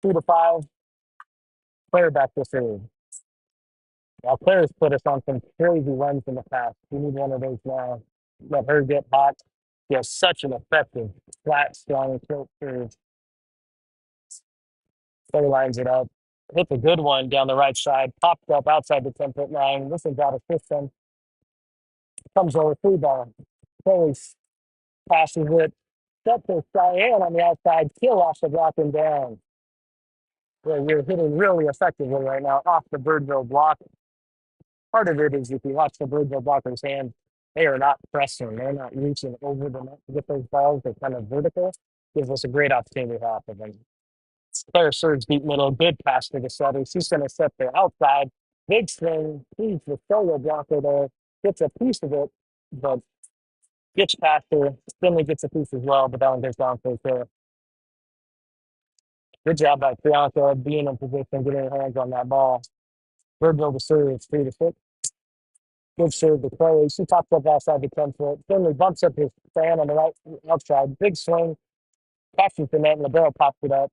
2-5. Claire back to third. Now Claire's put us on some crazy runs in the past. We need one of those now. Let her get hot. She has such an effective, flat, strong tilt curve. Claire lines it up. Hits a good one down the right side. Popped up outside the 10-foot line. This one's out of system. Comes over 3 ball. Chloe passes it. Set to Cheyenne on the outside. Kill off the block and down. Well, we're hitting really effectively right now off the Birdville block. Part of it is if you watch the Birdville blockers' hand, they are not pressing. They're not reaching over the net to get those balls. They're kind of vertical. Gives us a great opportunity off of them. Claire serves deep middle. Good pass to the setter. She's going to set the outside. Big swing. Sees the solo blocker there. Gets a piece of it, but gets past her. Finley gets a piece as well, but that one goes down for her. Good job by Priyanka being in position, getting her hands on that ball. Birdville to serve. It's 3-6. Good serve to Chloe. She pops up outside the 10-foot. Finley bumps up his fan on the right outside. Big swing. Catches the net, and the barrel pops it up.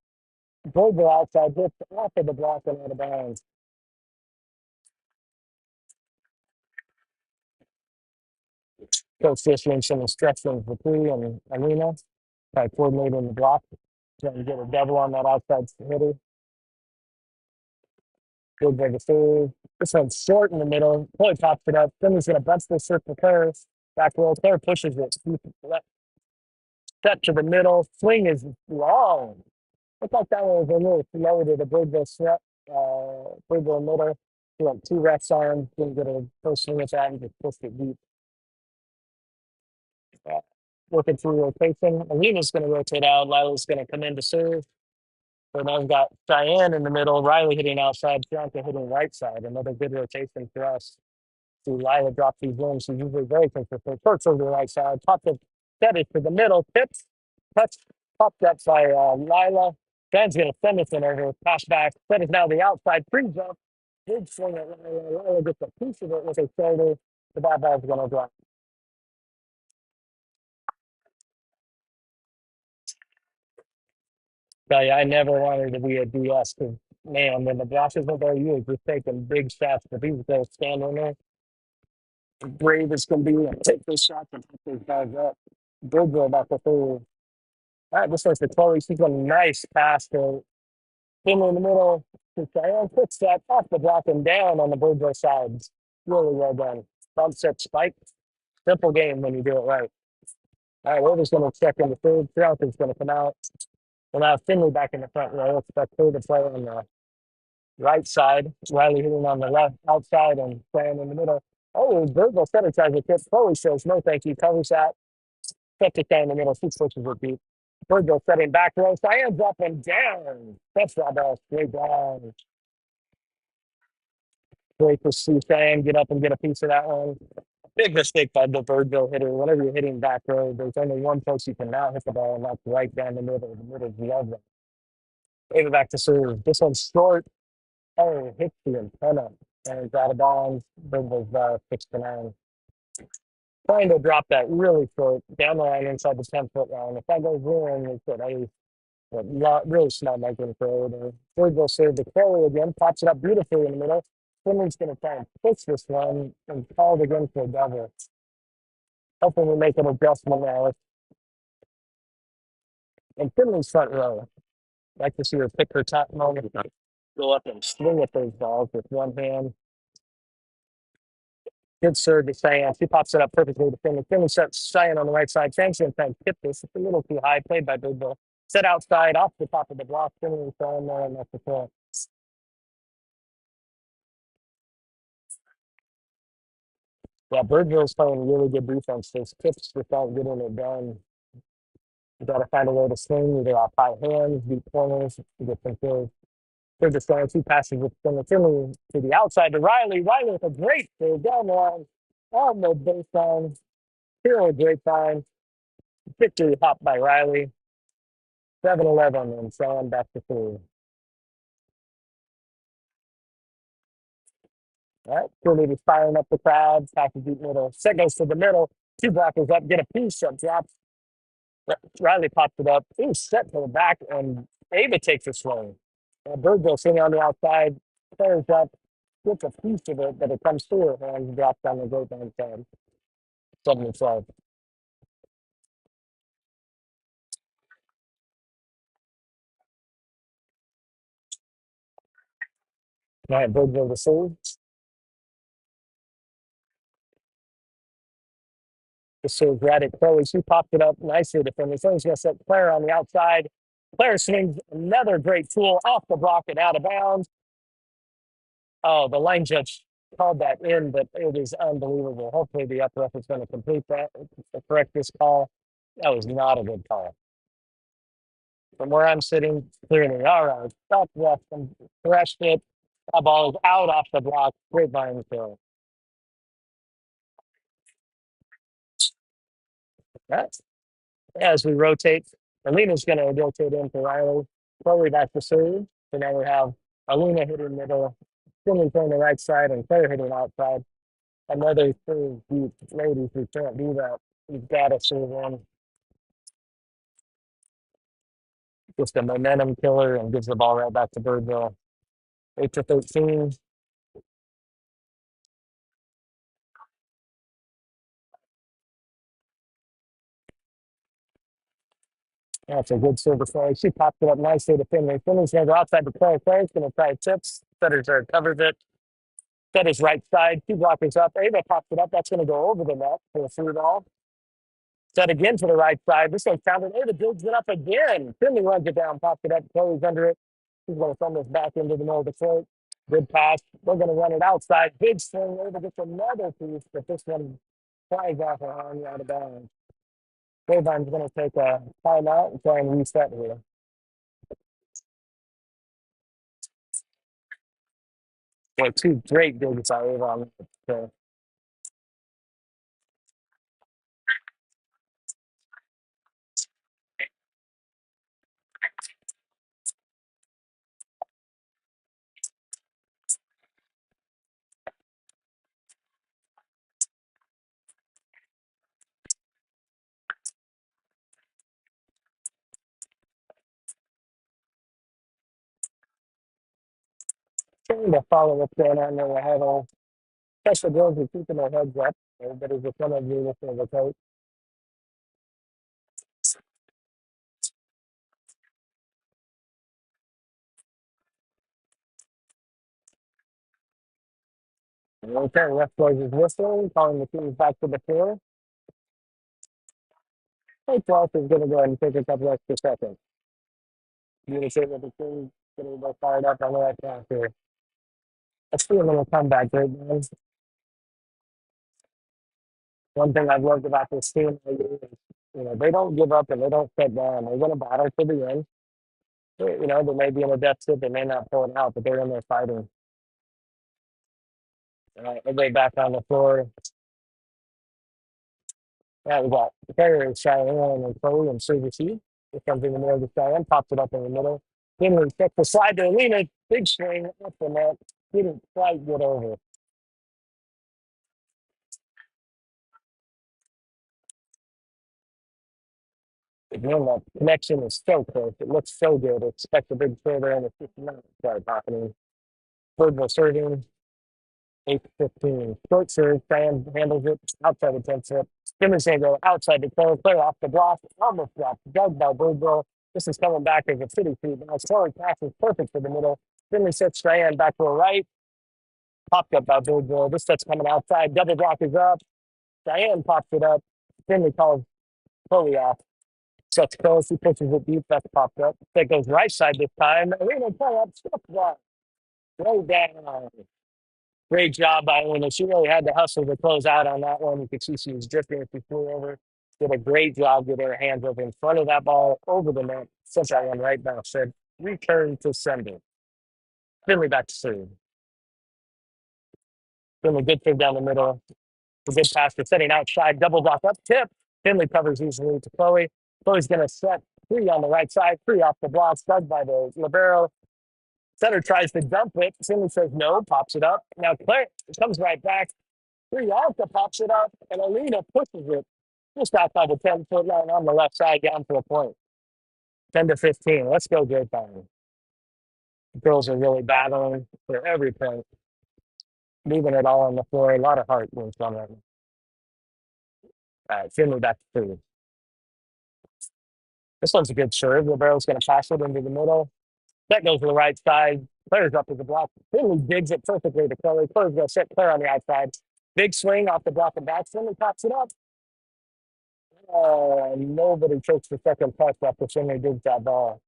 Birdville outside, just off of the block and out of bounds. Coach issuing some instructions for Cree and Alina by coordinating the block. Trying to get a double on that outside hitter. Good by the third. This one's short in the middle. Chloe pops it up. Finley's going to bunch this circle Claire. Back row. Claire pushes it. Set to the middle. Swing is long. Looks like that one was a little slow to the Birdville set. Birdville middle. She went 2 reps on. Didn't get a first swing at that and just pushed it deep. Working through rotation. Alina's going to rotate out. Lila's going to come in to serve. So now we've got Cheyenne in the middle, Riley hitting outside, Bianca hitting right side. Another good rotation for us. See Lila drop these wings. She's usually very consistent. Perks over the right side. Popped it, set it to the middle. Tips, touch, popped up by Lila. Ben's going to send it in over. Pass back. Set is now the outside. Pre jump. Big swing at Lila. Lila gets a piece of it with a shoulder. The bad ball's going to drop. Tell you, I never wanted to be a DS because, man, when the blocks are there, you are just taking big shots. But he's going to stand in there, brave as can be, and take those shots and put those guys up. Good goal about the third. All right, this one's to Chloe. She's got a nice pass to him in the middle. Cheyenne puts that off the block and down on the Birdville side. Really well done. Bump set spike. Simple game when you do it right. All right, we're just going to check in the third. Trouton's going to come out. We'll have Finley back in the front row. Expect her to play on the right side. Riley hitting on the left outside and playing in the middle. Oh, Birdville center tries to tip. Chloe says, no, thank you. Covers that. Kept it down in the middle. She switches her beat. Birdville setting back row. Cheyenne's up and down. That's that ball straight down. Great to see Cheyenne get up and get a piece of that one. Big mistake by the Birdville hitter. Whenever you're hitting back row, there's only one place you can now hit the ball, and that's right down the middle. The middle glove. Gave it back to serve. This one's short. Oh, hits the antenna. And it's out of bounds. Birdville's 6-9. Trying to drop that really short down the line inside the 10-foot line. If that goes in, it's a not really small margin for it. Birdville serve the carry again, pops it up beautifully in the middle. Finley's going to try and push this one and call it again for a double. Hoping we make an adjustment now. And Finley's front row. Like to see her pick her top moment. Go up and swing at those balls with one hand. Good serve to Cheyenne. She pops it up perfectly to Finley. Finley sets Cheyenne on the right side. Cheyenne trying to tip this. It's a little too high. Played by Birdville. Set outside off the top of the block. Finley throwing there, and that's the point. Yeah, Birdville's playing really good defense. Those tips without getting it done. You got to find a way to swing, either off high hands, deep corners, to get some kills. They're just throwing two passes with Finley to the outside to Riley. Riley with a great save down the line on the baseline. Here a great time. Victory hop by Riley. 7-11 and selling back to 3. All right, Philly is firing up the crowd. Package deep middle. Set goes to the middle. Two blockers up, get a piece up, drops. Riley pops it up. Ooh, set to the back, and Ava takes a swing. Birdville sitting on the outside, fires up, gets a piece of it, but it comes through her hands and drops down the Grapevine side. 7-12. All right, Birdville to serve. The serve right at Chloe. She popped it up nicely to Finley. Finley's going to set Claire on the outside. Claire swings another great tool off the block and out of bounds. Oh, the line judge called that in, but it is unbelievable. Hopefully, the upper ref is going to complete that, correct this call. That was not a good call. From where I'm sitting, clearly, all right, stop left and threshed it. That ball is out off the block. Grapevine kill. That's as we rotate. Alina's going to rotate in for Riley. Chloe back to serve. So now we have Alina hitting middle, Finley playing the right side, and Claire hitting outside. Another serve deep. Ladies, we can't do that. We've got to serve in. Just a momentum killer and gives the ball right back to Birdville. 8-13. That's a good serve play. She popped it up nicely to Finley. Finley's going to go outside the play. Player's going to try tips. Setter's there, covers it. Setter's right side. Two blockers up. Ava pops it up. That's going to go over the net for a free ball. Set again to the right side. This one's counted. Ava builds it up again. Finley runs it down, pops it up. Chloe's under it. She's going to send this back into the middle of the court. Good pass. We're going to run it outside. Big swing. Ava gets another piece, but this one flies off her arm out of bounds. Gravevine's going to take a timeout and try and reset here. Well, two great digs by Avon. So, Trying to follow what's going on there. I have a special girls are keeping their heads up. Everybody's just kind of doing this for the coach. Okay, ref boys is whistling, calling the teams back to the floor. Coach Walsh is going to go ahead and take a couple extra seconds. Communicate with the team, getting them fired up on the right path here. Let's do a little comeback here, guys. One thing I've loved about this team is, they don't give up and they don't sit down. They're going to battle to the end. They may be in a deficit, they may not pull it out, but they're in there fighting. Everybody back on the floor. Yeah, we got Perry, Cheyenne, and Chloe and CBC. It comes in the middle of the Cheyenne, pops it up in the middle. Finley checks the slide to Alina. Big swing up the net. Didn't quite get over. Again, that connection is so close. It looks so good. Expect a big throw there in the 59 start happening. Birdville serving, 8-15. Short serve, Cheyenne handles it outside the 10 foot. Finley's going to go outside the corner, clear off the block, almost dropped. Dug by Birdville. This is coming back as a city feed. Now, Slowly pass is perfect for the middle. Finley sets Cheyenne back to the right. Popped up by Birdville. This set's coming outside. Double block is up. Cheyenne pops it up. Finley calls Chloe off. Sets close. He pushes it deep. That's popped up. That goes right side this time. Arena pull up. Step block. Way down. Great job by Luna. She really had to hustle to close out on that one. You could see she was drifting as she flew over. Did a great job getting her hands over in front of that ball, over the net. Sent that one right back. Said, return to sender. Finley back to serve. Finley, good thing down the middle. A good pass for setting outside. Double block up tip. Finley covers easily to Chloe. Chloe's going to set three on the right side, three off the block, dug by the libero. Center tries to dump it. Finley says no, pops it up. Now Claire comes right back. Priyanka pops it up, and Alina pushes it just outside the 10-foot line on the left side down to a point. 10-15. Let's go, Grapevine. The girls are really battling for every point, leaving it all on the floor. A lot of heart wins on them. All right, Finley back to three. This one's a good serve. Libero's going to pass it into the middle. That goes to the right side. Claire's up as a block. Finley digs it perfectly to Chloe. Claire's going to set Claire on the outside. Big swing off the block and back. Finley pops it up. Nobody takes the second touch after Finley digs that ball.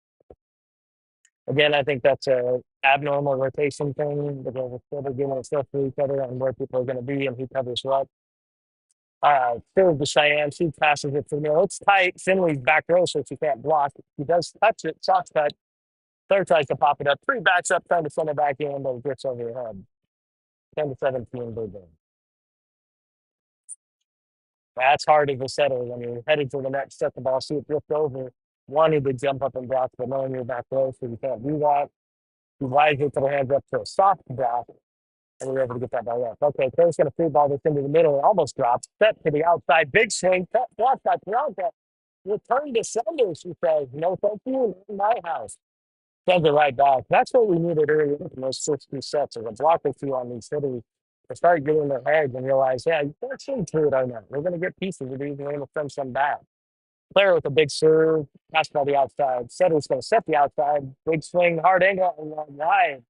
Again, I think that's a abnormal rotation thing because they're giving a stuff for each other on where people are going to be and who covers what. Still the Cheyenne. She passes it to the middle. It's tight. Finley's back row, so she can't block. He does touch it. Soft cut. Claire tries to pop it up. Three backs up, trying to send it back in, but it gets over your head. 10-17, big game. That's hard as a setter when you're headed to the next set the ball, see it drift over, wanting to jump up and block, but knowing you're back row, so you can't do that. You wisely put her hands up to a soft block, and we're able to get that ball up. Okay, Claire's going to free ball this into the middle. It almost drops. Set to the outside. Big swing. Cut block by Priyanka. Return to sender, she says. No, thank you. In my house. Sends it right back. That's what we needed earlier in those 60 sets of a block or two on these cities to start getting their heads and realize, yeah, you can't swing through it on that. We're going to get pieces. We're even able to send some back. Player with a big serve, pass by the outside. Setter's going to set the outside. Big swing, hard angle, and wide.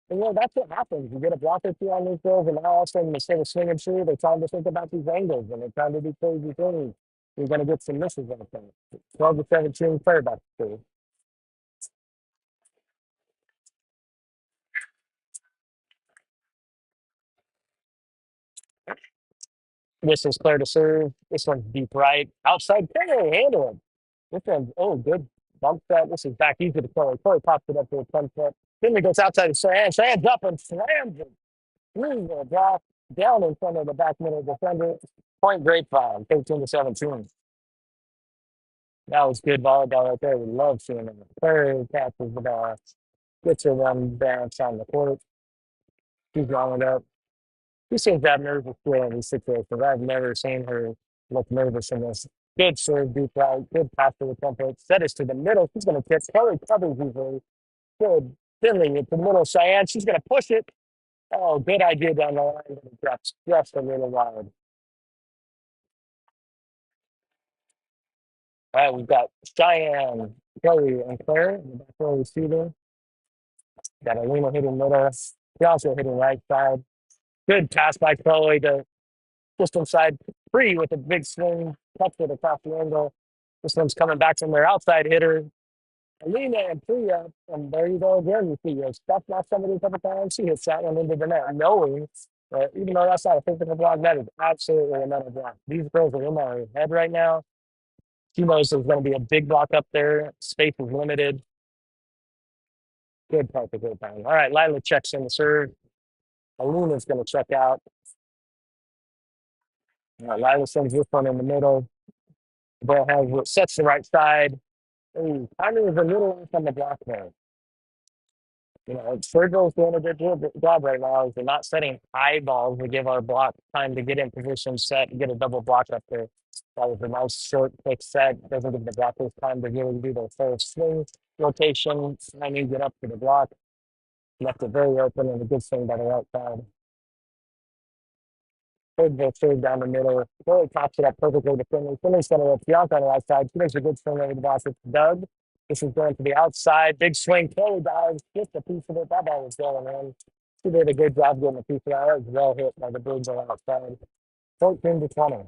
And, that's what happens. You get a block or two on these girls, and now all of a sudden, instead of swinging through, they're trying to think about these angles, and they're trying to do crazy things. You're going to get some misses on things. 12-17, player back to two. This is clear to serve. This one's deep right. Outside player, handle it. This one's, good bump set. This is back easy to Chloe. Chloe pops it up to a 10 foot. Finley goes outside to Cheyenne. Cheyenne's up and slams it. Through the block, down in front of the back middle defender. Point Grapevine, 13-17. That was good volleyball right there. We love seeing it. Claire catches the ball. Gets her one bounce on the court. She's rolling up. She seems to have nervous feel in these situations. I've never seen her look nervous in this. Good serve, deep right, good pass to the template. Set us to the middle. She's going to tip. Kelly covers easily. Good Finley with the middle. Cheyenne, she's going to push it. Oh, good idea down the line. But it drops just a little wide. All right, we've got Cheyenne, Chloe, and Claire in the back row receiving. Got Alina hitting middle. She also hitting right side. Good pass by Chloe to just inside free with a big swing. Touch it across the angle. This one's coming back from their outside hitter. Alina and Priya, and there you go again. You see your stuff not somebody a couple times. She hits that one into the net, knowing that even though that's not a physical block, that is absolutely a mental block. These girls are in my head right now. She knows there's going to be a big block up there. Space is limited. Good part of good time. All right, Lila checks in the serve. Alina's going to check out. All right, Lila sends this one in the middle. The ball has what sets the right side. Ooh, timing is a little off on the block there. You know, Sergio's doing a good job right now. Is they're not setting high balls to give our block time to get in position, set, and get a double block up there. That was a nice short, quick set. Doesn't give the blockers time to really do their full swing rotation. Timing get up to the block. Left it very open and a good swing by the right side. Third ball serve down the middle. Really tops it up perfectly to Finley. Finley's going to Bianca on the right side. She makes a good swing over the box. It's Doug. This is going to the outside. Big swing. Kelly dives. Just a piece of it. That ball was going in. She did a good job getting a piece of that. That was well hit by the birds on the outside. 14-20.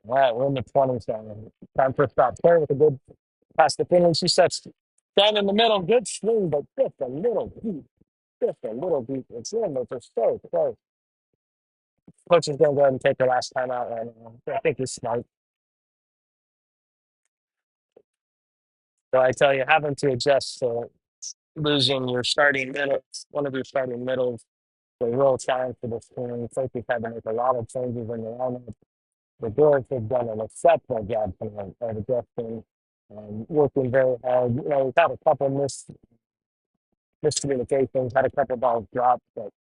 All right, we're in the 20s now. Time for a stop. Claire with a good pass to Finley. She sets down in the middle. Good swing, but just a little deep. Just a little deep. It's in, but they're so close. Coach is going to go ahead and take the last time out right now. I think he's smart. So I tell you, having to adjust to losing your starting middle, one of your starting middles, is a real challenge for this team. Coaches had to make a lot of changes in the lineup. The girls have done an exceptional job tonight of adjusting, working very hard. You know, we've had a couple miscommunications, had a couple balls dropped, but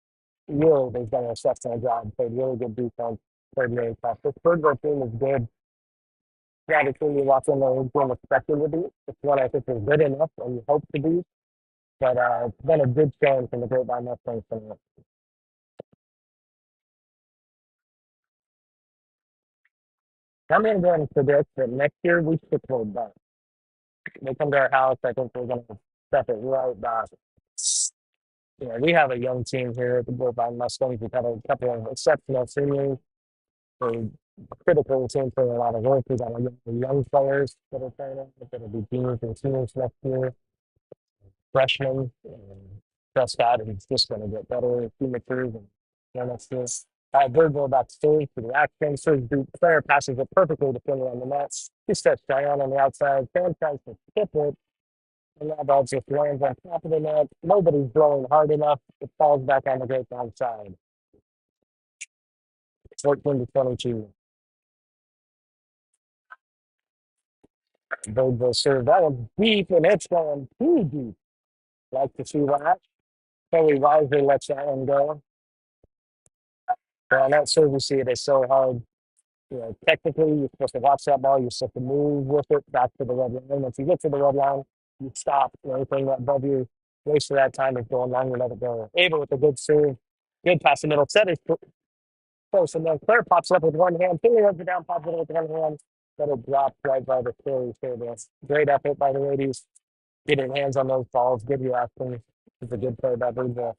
really they've done an exceptional job. Played really good defense, played really tough. This Birdville team is good. Yeah, the team you walk in there is one expected to be. It's one I think is good enough and you hope to be. But it's been a good showing from the Grapevine Mustangs tonight. I'm going to go and predict that next year we should hold back. They come to our house, I think we're going to step it right back. You know, we have a young team here at the Grapevine Mustangs. We've had a couple of exceptional seniors. A critical team for a lot of work. We got a lot of young players that are training. That will be juniors and seniors next year. Freshman, Prescott, who's just going to get better as he matures and next year. Birdville back stage for the action. So the player passes it perfectly to Finley on the net. He steps Cheyenne on the outside. Fan tries to tip it. And that ball just lands on top of the net. Nobody's throwing hard enough. It falls back on the grapevine side. 14-22. Birdville serve. That one's deep, and it's going too deep. Like to see that. Kelly Weiser lets that one go. But on that serve, you see it is so hard. You know, technically, you're supposed to watch that ball. You're supposed to move with it back to the red line. Once you get to the red line, you stop. You know, anything above you, waste of that time is going long. You let it go. Ava with a good serve. Good pass the middle. Set is close. And then Claire pops up with one hand. Finley runs it down, pops it up with one hand. Let it drop right by the Phillies. Great effort by the ladies. Getting hands on those balls. Good reaction. It's a good play by Birdville.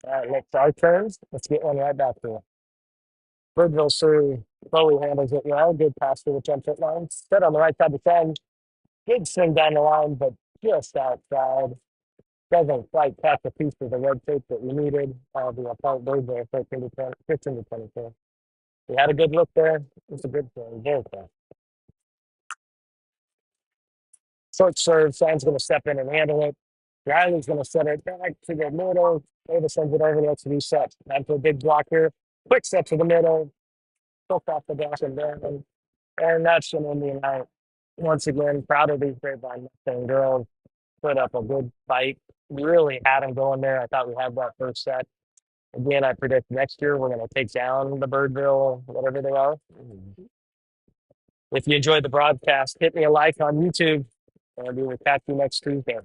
All right, next our turns. Let's get one right back to Birdville serve. Chloe handles it well. Good pass to the 10-foot line. Set on the right side of the 10. Good swing down the line, but just outside. Doesn't quite catch a piece of the red tape that we needed. The opponent Birdville 13-20, 15-24. We had a good look there. It's a good thing. Very fast. Short serve. Sam's going to step in and handle it. Riley's going to set it back to the middle. Davis sends it over. Let's reset. Time for a big block here. Quick set to the middle. Took off the back and down. And that's an Indian night. Once again, proud of these Grapevine Mustang girls. Put up a good fight. We really had them going there. I thought we had that first set. Again, I predict next year we're going to take down the Birdville, whatever they are. If you enjoyed the broadcast, hit me a like on YouTube, and we will catch you next Tuesday.